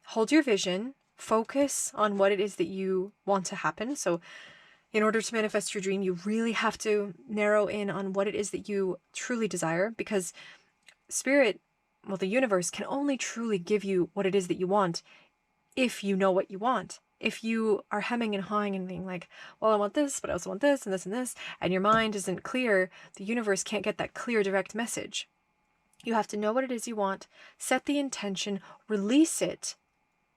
hold your vision, focus on what it is that you want to happen. So in order to manifest your dream, you really have to narrow in on what it is that you truly desire, because Spirit, well, the universe can only truly give you what it is that you want if you know what you want. If you are hemming and hawing and being like, well, I want this, but I also want this and this and this, and your mind isn't clear, the universe can't get that clear, direct message. You have to know what it is you want, set the intention, release it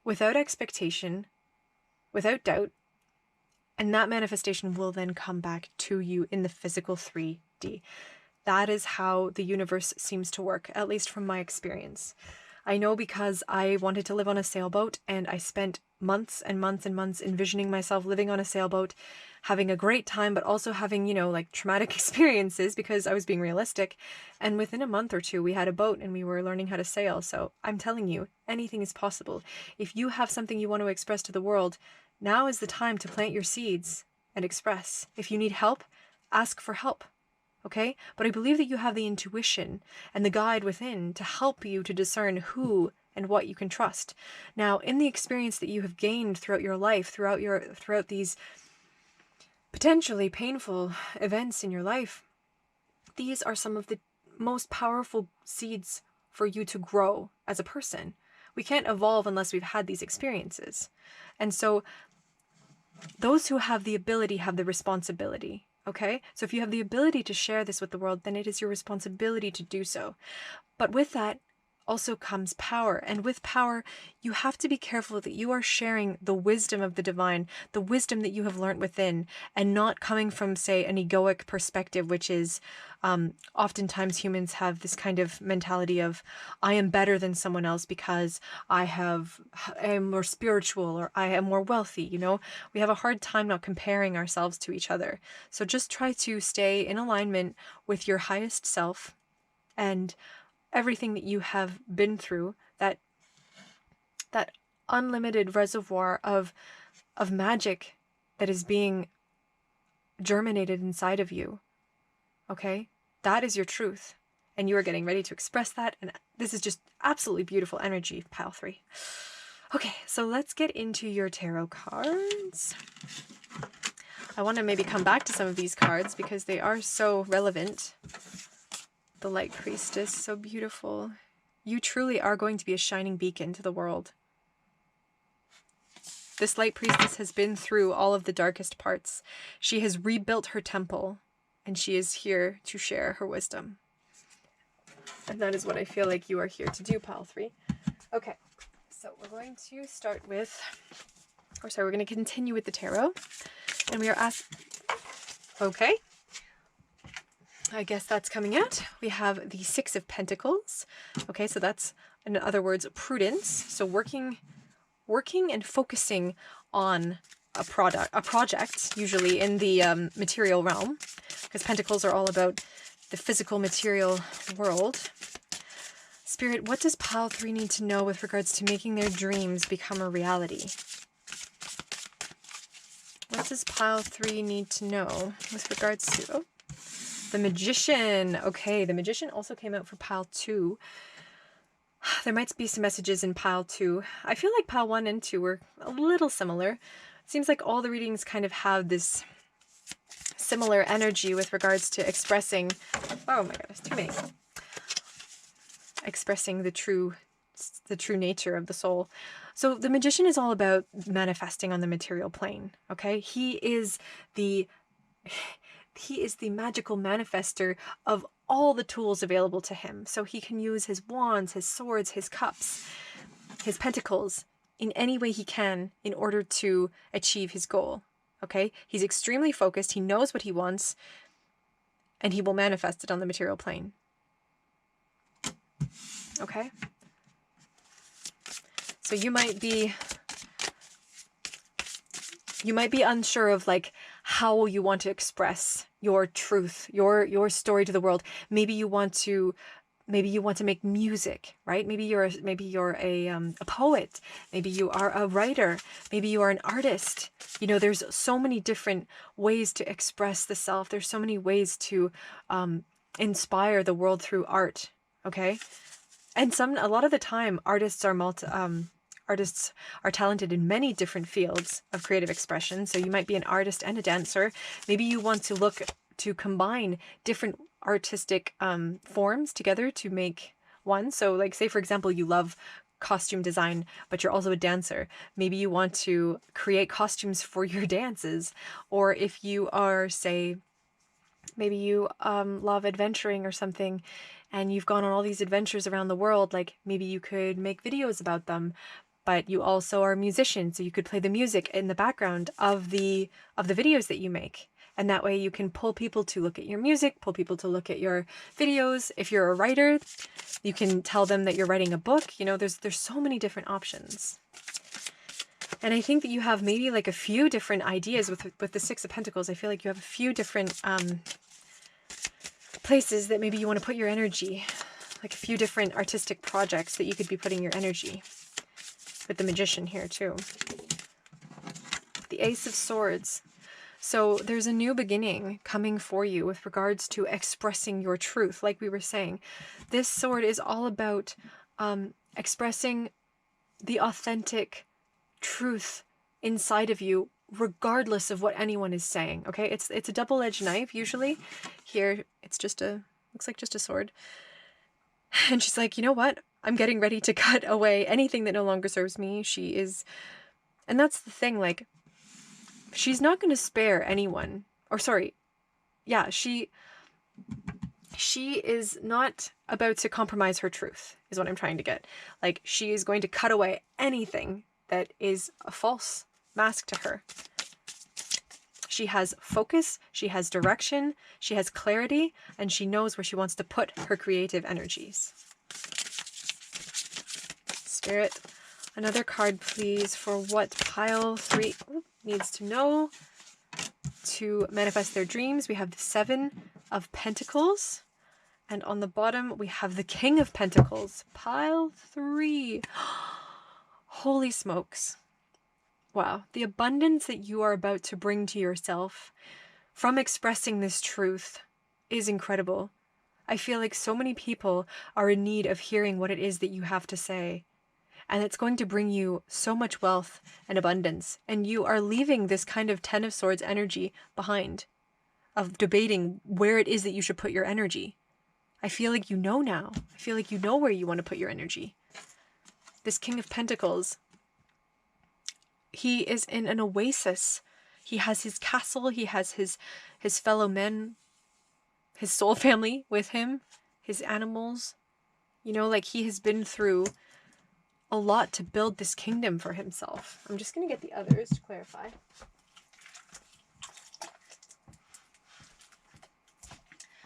without expectation, without doubt, and that manifestation will then come back to you in the physical 3D. That is how the universe seems to work, at least from my experience. I know because I wanted to live on a sailboat and I spent months and months and months envisioning myself living on a sailboat, having a great time, but also having, you know, like traumatic experiences because I was being realistic. And within a month or two, we had a boat and we were learning how to sail. So I'm telling you, anything is possible. If you have something you want to express to the world, now is the time to plant your seeds and express. If you need help, ask for help. Okay? But I believe that you have the intuition and the guide within to help you to discern who and what you can trust. Now, in the experience that you have gained throughout your life, throughout these potentially painful events in your life, these are some of the most powerful seeds for you to grow as a person. We can't evolve unless we've had these experiences. And so those who have the ability have the responsibility. Okay? So if you have the ability to share this with the world, then it is your responsibility to do so. But with that also comes power. And with power, you have to be careful that you are sharing the wisdom of the divine, the wisdom that you have learned within, and not coming from, say, an egoic perspective, which is oftentimes humans have this kind of mentality of, I am better than someone else because I am more spiritual or I am more wealthy. You know, we have a hard time not comparing ourselves to each other. So just try to stay in alignment with your highest self and everything that you have been through, that unlimited reservoir of magic that is being germinated inside of you. Okay? That is your truth. And you are getting ready to express that. And this is just absolutely beautiful energy, pile 3. Okay, so let's get into your tarot cards. I want to maybe come back to some of these cards because they are so relevant. The Light Priestess, so beautiful. You truly are going to be a shining beacon to the world. This Light Priestess has been through all of the darkest parts. She has rebuilt her temple, and she is here to share her wisdom. And that is what I feel like you are here to do, pile 3. Okay, so we're going to start with, we're going to continue with the tarot. And we are asked, okay. I guess that's coming out. We have the 6 of Pentacles. Okay, so that's, in other words, prudence. So working and focusing on a project, usually in the material realm, because Pentacles are all about the physical material world. Spirit, what does pile 3 need to know with regards to making their dreams become a reality? What does pile 3 need to know with regards to... Oh, the Magician. Okay, the Magician also came out for pile 2. There might be some messages in pile 2. I feel like pile 1 and 2 were a little similar. It seems like all the readings kind of have this similar energy with regards to expressing... Oh my goodness, too many. Expressing the true nature of the soul. So the Magician is all about manifesting on the material plane. Okay, he is the magical manifester of all the tools available to him. So he can use his wands, his swords, his cups, his pentacles in any way he can in order to achieve his goal. Okay? He's extremely focused. He knows what he wants, and he will manifest it on the material plane. Okay? So you might be unsure of like how you want to express your truth, your story to the world. Maybe you want to make music, right? Maybe you're a poet. Maybe you are a writer. Maybe you are an artist. You know, there's so many different ways to express the self. There's so many ways to inspire the world through art. Okay, and a lot of the time, artists are talented in many different fields of creative expression. So you might be an artist and a dancer. Maybe you want to look to combine different artistic forms together to make one. So like, say for example, you love costume design, but you're also a dancer. Maybe you want to create costumes for your dances. Or if you are, say, maybe you love adventuring or something, and you've gone on all these adventures around the world, like maybe you could make videos about them. But you also are a musician, so you could play the music in the background of the videos that you make. And that way you can pull people to look at your music, pull people to look at your videos. If you're a writer, you can tell them that you're writing a book. You know, there's so many different options. And I think that you have maybe like a few different ideas with the Six of Pentacles. I feel like you have a few different places that maybe you want to put your energy, like a few different artistic projects that you could be putting your energy. With the Magician here too. The Ace of Swords. So there's a new beginning coming for you with regards to expressing your truth, like we were saying. This sword is all about expressing the authentic truth inside of you, regardless of what anyone is saying, okay? It's a double-edged knife, usually. Here, it's just looks like just a sword. And she's like, you know what? I'm getting ready to cut away anything that no longer serves me. She is, and that's the thing, like, she's not going to spare anyone. Or sorry, yeah, she is not about to compromise her truth, is what I'm trying to get. Like, she is going to cut away anything that is a false mask to her. She has focus, she has direction, she has clarity, and she knows where she wants to put her creative energies. Spirit, another card, please, for what pile 3 needs to know to manifest their dreams. We have the 7 of Pentacles, and on the bottom we have the King of Pentacles. Pile 3. Holy smokes. Wow, the abundance that you are about to bring to yourself from expressing this truth is incredible. I feel like so many people are in need of hearing what it is that you have to say. And it's going to bring you so much wealth and abundance. And you are leaving this kind of 10 of Swords energy behind, of debating where it is that you should put your energy. I feel like you know now. I feel like you know where you want to put your energy. This King of Pentacles, he is in an oasis. He has his castle. He has his fellow men, his soul family with him, his animals. You know, like, he has been through a lot to build this kingdom for himself. I'm just going to get the others to clarify.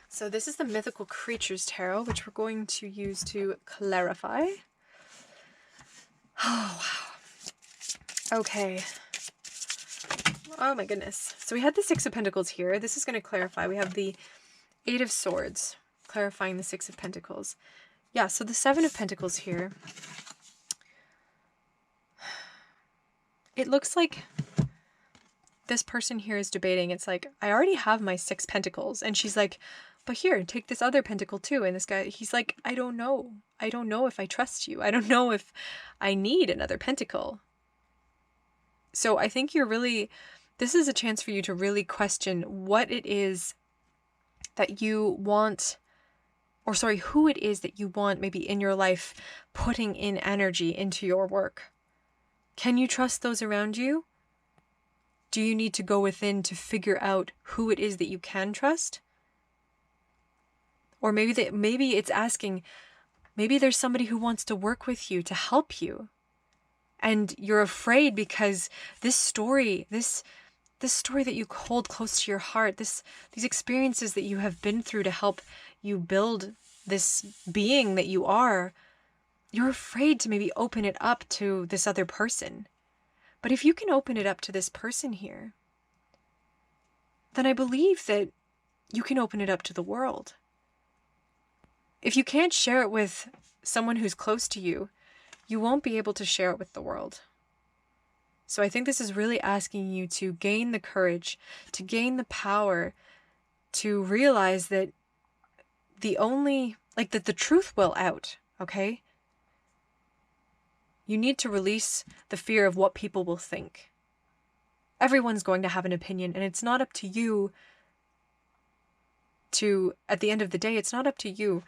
So this is the Mythical Creatures Tarot, which we're going to use to clarify. Oh, wow. Okay. Oh my goodness. So we had the 6 of Pentacles here. This is going to clarify. We have the 8 of Swords, clarifying the 6 of Pentacles. Yeah, so the 7 of Pentacles here. It looks like this person here is debating. It's like, I already have my 6 pentacles. And she's like, but here, take this other pentacle too. And this guy, he's like, I don't know. I don't know if I trust you. I don't know if I need another pentacle. So I think this is a chance for you to really question what it is that you want, or sorry, who it is that you want maybe in your life putting in energy into your work. Can you trust those around you? Do you need to go within to figure out who it is that you can trust? Or maybe it's asking, maybe there's somebody who wants to work with you to help you. And you're afraid because this story that you hold close to your heart, these experiences that you have been through to help you build this being that you are, you're afraid to maybe open it up to this other person. But if you can open it up to this person here, then I believe that you can open it up to the world. If you can't share it with someone who's close to you, you won't be able to share it with the world. So I think this is really asking you to gain the courage, to gain the power, to realize that that the truth will out, okay? You need to release the fear of what people will think. Everyone's going to have an opinion, and it's not up to you at the end of the day, it's not up to you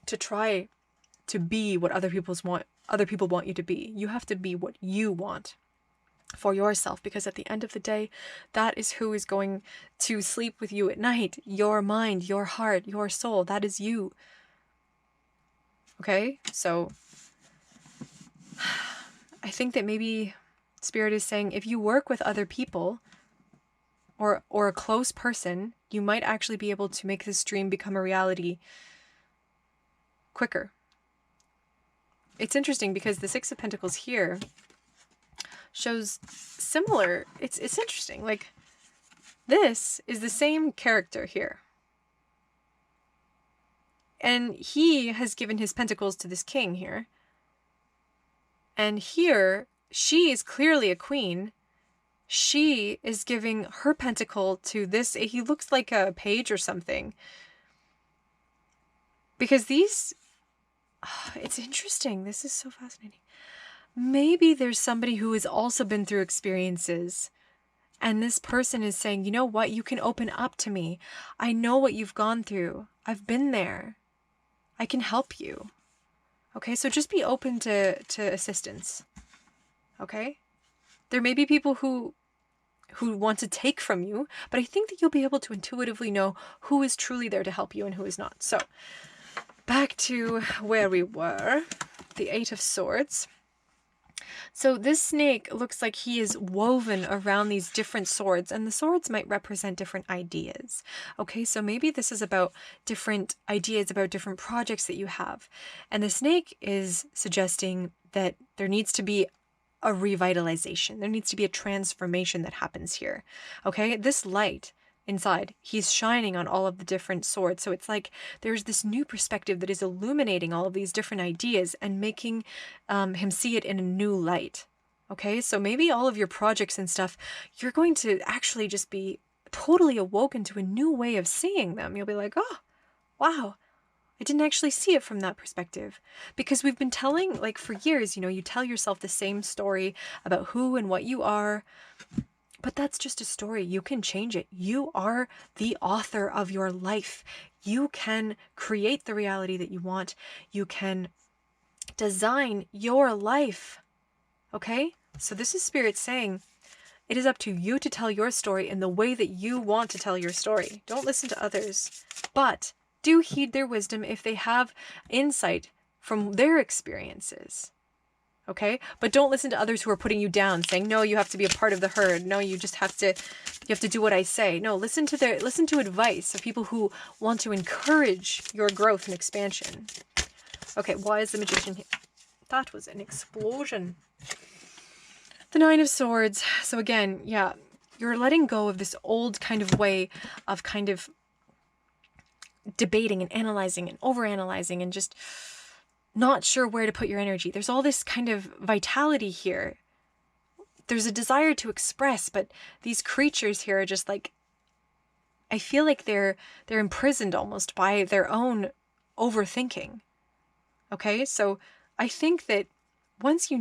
to try to be what other people want you to be. You have to be what you want for yourself, because at the end of the day, that is who is going to sleep with you at night. Your mind, your heart, your soul, that is you. Okay? So I think that maybe Spirit is saying if you work with other people or a close person, you might actually be able to make this dream become a reality quicker. It's interesting because the 6 of Pentacles here, shows similar. It's interesting. Like, this is the same character here. And he has given his pentacles to this king here. And here, she is clearly a queen. She is giving her pentacle to this. He looks like a page or something. Because these... it's interesting. This is so fascinating. Maybe there's somebody who has also been through experiences. And this person is saying, you know what? You can open up to me. I know what you've gone through. I've been there. I can help you. Okay, so just be open to assistance. Okay? There may be people who want to take from you, but I think that you'll be able to intuitively know who is truly there to help you and who is not. So, back to where we were. The Eight of Swords. So this snake looks like he is woven around these different swords, and the swords might represent different ideas. Okay, so maybe this is about different ideas, about different projects that you have. And the snake is suggesting that there needs to be a revitalization. There needs to be a transformation that happens here. Okay, this light inside, he's shining on all of the different swords. So it's like there's this new perspective that is illuminating all of these different ideas and making him see it in a new light. Okay, so maybe all of your projects and stuff, you're going to actually just be totally awoken to a new way of seeing them. You'll be like, oh, wow, I didn't actually see it from that perspective. Because we've been telling, like for years, you know, you tell yourself the same story about who and what you are. But that's just a story. You can change it. You are the author of your life. You can create the reality that you want. You can design your life. Okay? So this is Spirit saying, it is up to you to tell your story in the way that you want to tell your story. Don't listen to others. But do heed their wisdom if they have insight from their experiences. Okay, but don't listen to others who are putting you down, saying, no, you have to be a part of the herd. No, you just have to do what I say. No, listen to advice of people who want to encourage your growth and expansion. Okay, why is the Magician here? That was an explosion. The Nine of Swords. So again, yeah, you're letting go of this old kind of way of kind of debating and analyzing and overanalyzing and just not sure where to put your energy. There's all this kind of vitality here. There's a desire to express, but these creatures here are just like, I feel like they're imprisoned almost by their own overthinking. Okay, so I think that once you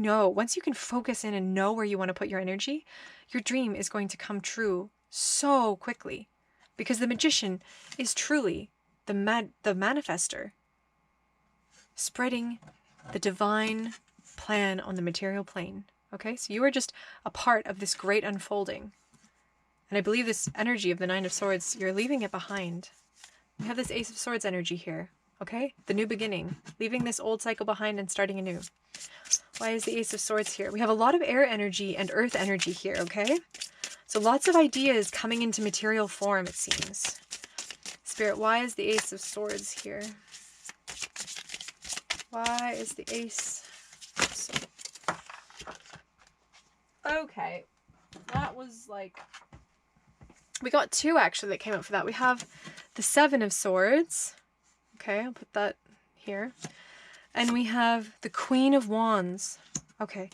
can focus in and know where you want to put your energy, your dream is going to come true so quickly. Because the Magician is truly the manifester, spreading the divine plan on the material plane. Okay, so you are just a part of this great unfolding. And I believe this energy of the Nine of Swords, you're leaving it behind. We have this Ace of Swords energy here. Okay, the new beginning. Leaving this old cycle behind and starting anew. Why is the Ace of Swords here? We have a lot of air energy and earth energy here, okay? So lots of ideas coming into material form, it seems. Spirit, why is the Ace of Swords here? Why is the Ace? Okay, that was like... We got two actually that came up for that. We have the Seven of Swords. Okay, I'll put that here. And we have the Queen of Wands. Okay,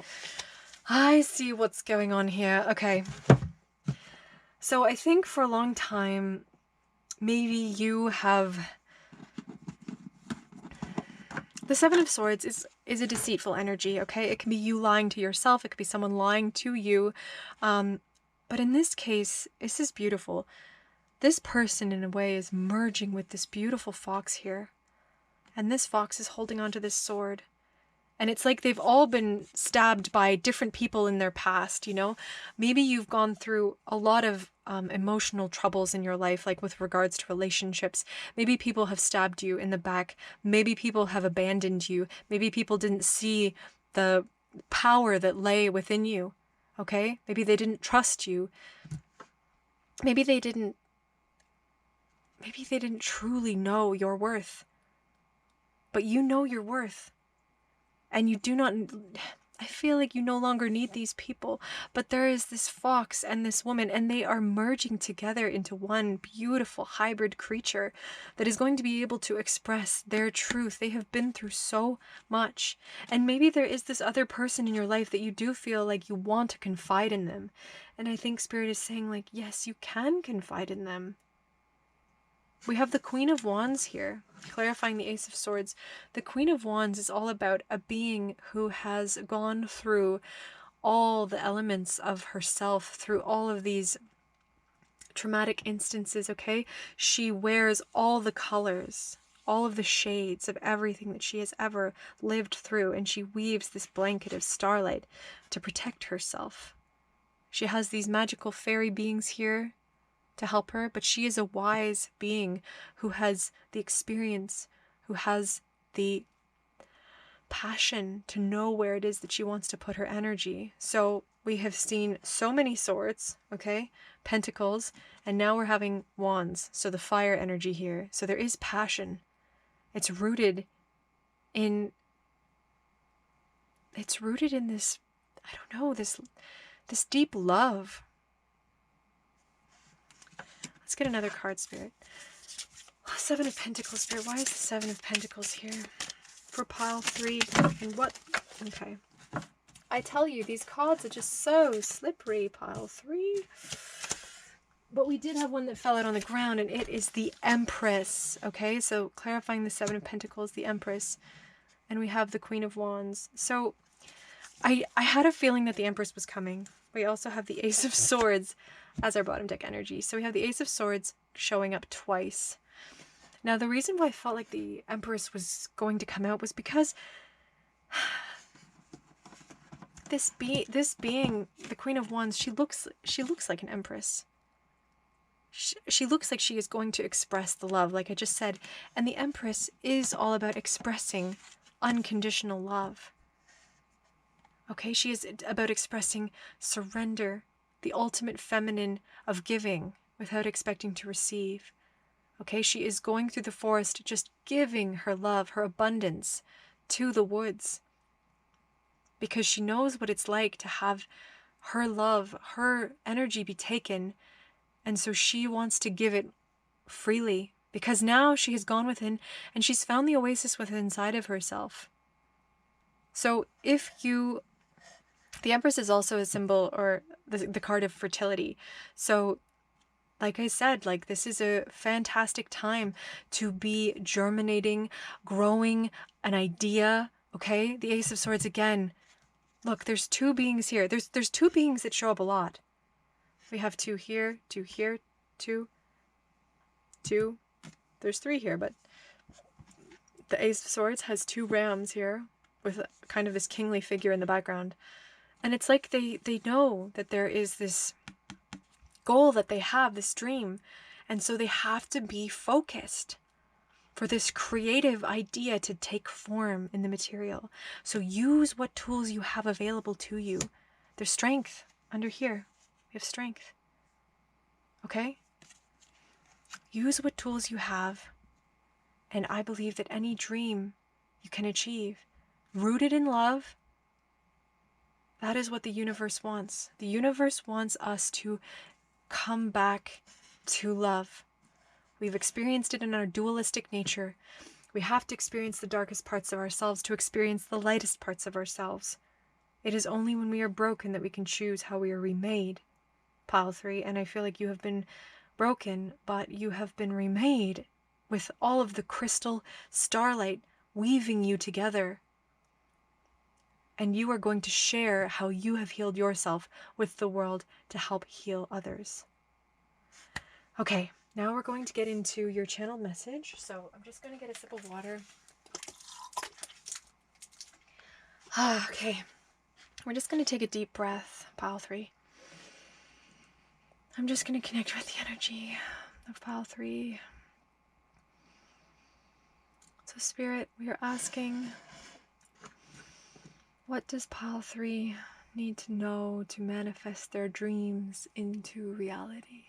I see what's going on here. Okay, so I think for a long time, maybe you have... The Seven of Swords is a deceitful energy, okay? It can be you lying to yourself. It could be someone lying to you. But in this case, this is beautiful. This person, in a way, is merging with this beautiful fox here. And this fox is holding onto this sword. And it's like they've all been stabbed by different people in their past, you know? Maybe you've gone through a lot of emotional troubles in your life, like with regards to relationships. Maybe people have stabbed you in the back. Maybe people have abandoned you. Maybe people didn't see the power that lay within you, okay? Maybe they didn't trust you. Maybe they didn't truly know your worth. But you know your worth. And you do not... I feel like you no longer need these people, but there is this fox and this woman, and they are merging together into one beautiful hybrid creature that is going to be able to express their truth. They have been through so much, and maybe there is this other person in your life that you do feel like you want to confide in them, and I think Spirit is saying, like, yes, you can confide in them. We have the Queen of Wands here, clarifying the Ace of Swords. The Queen of Wands is all about a being who has gone through all the elements of herself, through all of these traumatic instances, okay? She wears all the colors, all of the shades of everything that she has ever lived through, and she weaves this blanket of starlight to protect herself. She has these magical fairy beings here to help her, but she is a wise being who has the experience, who has the passion to know where it is that she wants to put her energy. So we have seen so many swords, okay, pentacles, and now we're having wands, so the fire energy here. So there is passion. It's rooted in this, I don't know, this deep love. Let's get another card, Spirit. Seven of Pentacles, Spirit. Why is the Seven of Pentacles here? For pile 3. And what? Okay. I tell you, these cards are just so slippery, pile 3. But we did have one that fell out on the ground, and it is the Empress. Okay, so clarifying the Seven of Pentacles, the Empress. And we have the Queen of Wands. So I had a feeling that the Empress was coming. We also have the Ace of Swords as our bottom deck energy. So we have the Ace of Swords showing up twice. Now, the reason why I felt like the Empress was going to come out was because this being, the Queen of Wands, she looks like an Empress. She looks like she is going to express the love, like I just said. And the Empress is all about expressing unconditional love. Okay, she is about expressing surrender, the ultimate feminine of giving without expecting to receive. Okay, she is going through the forest, just giving her love, her abundance to the woods. Because she knows what it's like to have her love, her energy be taken. And so she wants to give it freely. Because now she has gone within and she's found the oasis within inside of herself. So if you... The Empress is also a symbol, or the card of fertility. So like I said, like, this is a fantastic time to be germinating, growing an idea, okay? The Ace of Swords again. Look, there's two beings here. There's two beings that show up a lot. We have two here, two here, two. There's three here, but the Ace of Swords has two rams here with kind of this kingly figure in the background. And it's like they know that there is this goal that they have, this dream, and so they have to be focused for this creative idea to take form in the material. So use what tools you have available to you. There's strength under here. We have strength. Okay? Use what tools you have, and I believe that any dream you can achieve, rooted in love, that is what the universe wants. The universe wants us to come back to love. We've experienced it in our dualistic nature. We have to experience the darkest parts of ourselves to experience the lightest parts of ourselves. It is only when we are broken that we can choose how we are remade. Pile 3, and I feel like you have been broken, but you have been remade with all of the crystal starlight weaving you together. And you are going to share how you have healed yourself with the world to help heal others. Okay, now we're going to get into your channeled message. So I'm just going to get a sip of water. Okay, we're just going to take a deep breath, pile 3. I'm just going to connect with the energy of pile 3. So Spirit, we are asking, what does pile 3 need to know to manifest their dreams into reality?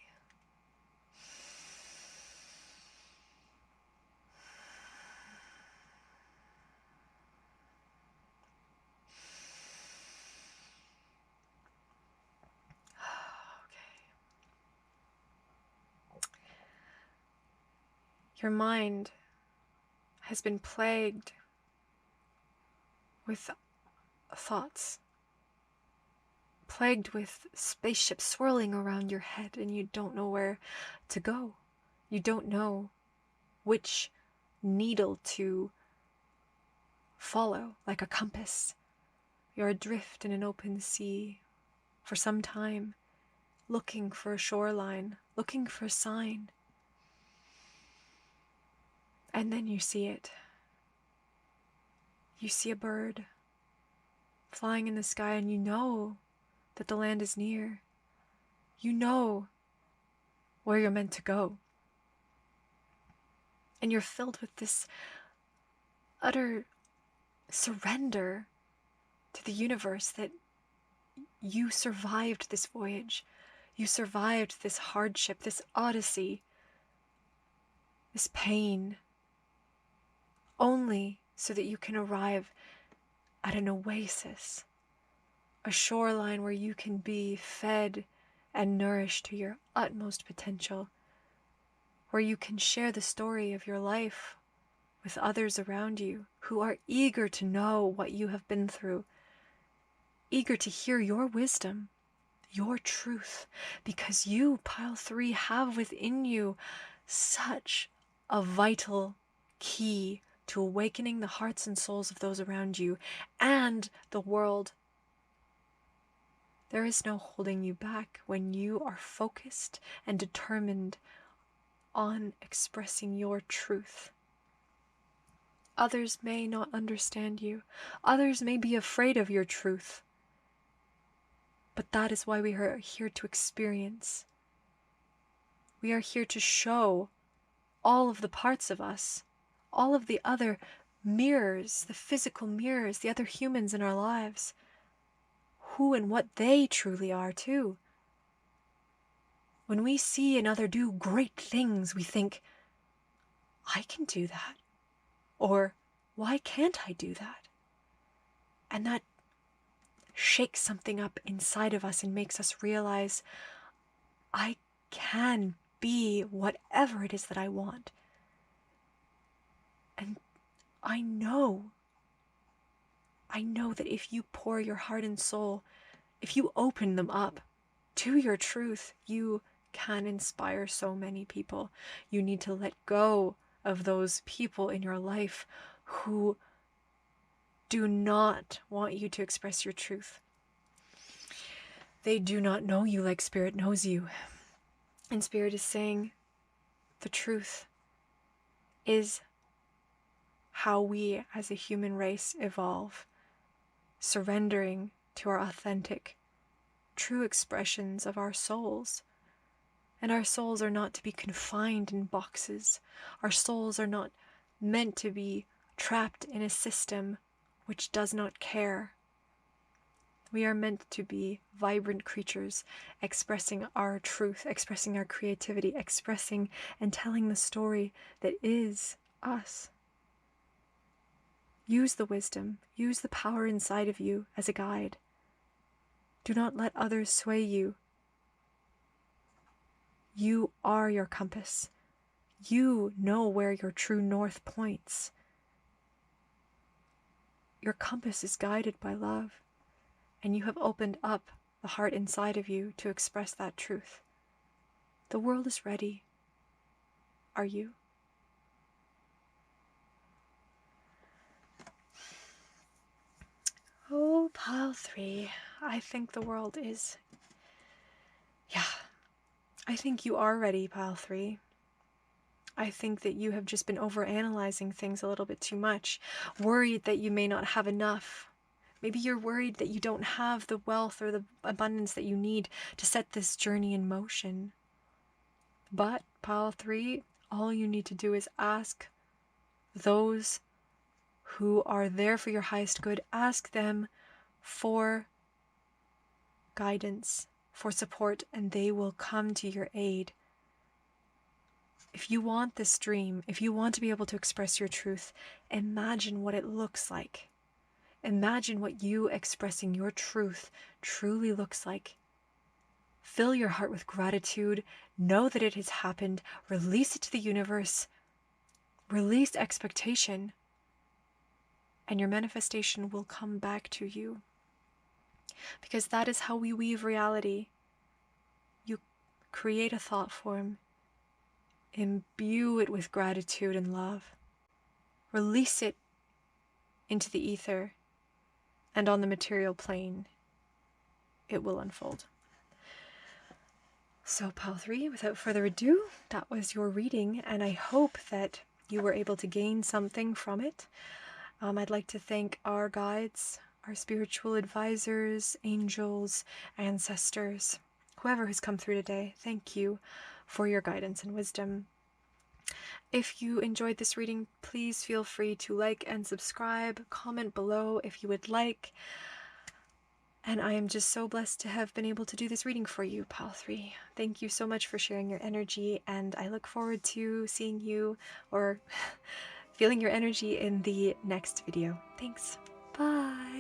Your mind has been plagued with thoughts, plagued with spaceships swirling around your head, and you don't know where to go. You don't know which needle to follow, like a compass. You're adrift in an open sea for some time, looking for a shoreline, looking for a sign. And then you see it. You see a bird flying in the sky, and you know that the land is near. You know where you're meant to go. And you're filled with this utter surrender to the universe that you survived this voyage. You survived this hardship, this odyssey, this pain, only so that you can arrive at an oasis, a shoreline where you can be fed and nourished to your utmost potential, where you can share the story of your life with others around you who are eager to know what you have been through, eager to hear your wisdom, your truth, because you, Pile 3, have within you such a vital key to awakening the hearts and souls of those around you and the world. There is no holding you back when you are focused and determined on expressing your truth. Others may not understand you. Others may be afraid of your truth. But that is why we are here to experience. We are here to show all of the parts of us, all of the other mirrors, the physical mirrors, the other humans in our lives, who and what they truly are too. When we see another do great things, we think, I can do that. Or, why can't I do that? And that shakes something up inside of us and makes us realize, I can be whatever it is that I want. And I know that if you pour your heart and soul, if you open them up to your truth, you can inspire so many people. You need to let go of those people in your life who do not want you to express your truth. They do not know you like Spirit knows you. And Spirit is saying the truth is how we as a human race evolve, surrendering to our authentic, true expressions of our souls. And our souls are not to be confined in boxes. Our souls are not meant to be trapped in a system which does not care. We are meant to be vibrant creatures, expressing our truth, expressing our creativity, expressing and telling the story that is us. Use the wisdom, use the power inside of you as a guide. Do not let others sway you. You are your compass. You know where your true north points. Your compass is guided by love, and you have opened up the heart inside of you to express that truth. The world is ready. Are you? Oh, Pile 3, I think the world is... I think you are ready, Pile 3. I think that you have just been overanalyzing things a little bit too much, worried that you may not have enough. Maybe you're worried that you don't have the wealth or the abundance that you need to set this journey in motion. But, Pile 3, all you need to do is ask those who are there for your highest good, ask them for guidance, for support, and they will come to your aid. If you want this dream, if you want to be able to express your truth, imagine what it looks like. Imagine what you expressing your truth truly looks like. Fill your heart with gratitude, know that it has happened, release it to the universe, Release expectation, and your manifestation will come back to you. Because that is how we weave reality. You create a thought form, imbue it with gratitude and love, release it into the ether, and on the material plane, it will unfold. So, Pile 3, without further ado, that was your reading, and I hope that you were able to gain something from it. I'd like to thank our guides, our spiritual advisors, angels, ancestors, whoever has come through today. Thank you for your guidance and wisdom. If you enjoyed this reading, please feel free to like and subscribe, comment below if you would like. And I am just so blessed to have been able to do this reading for you, Pile 3. Thank you so much for sharing your energy, and I look forward to seeing you or feeling your energy in the next video. Thanks. Bye.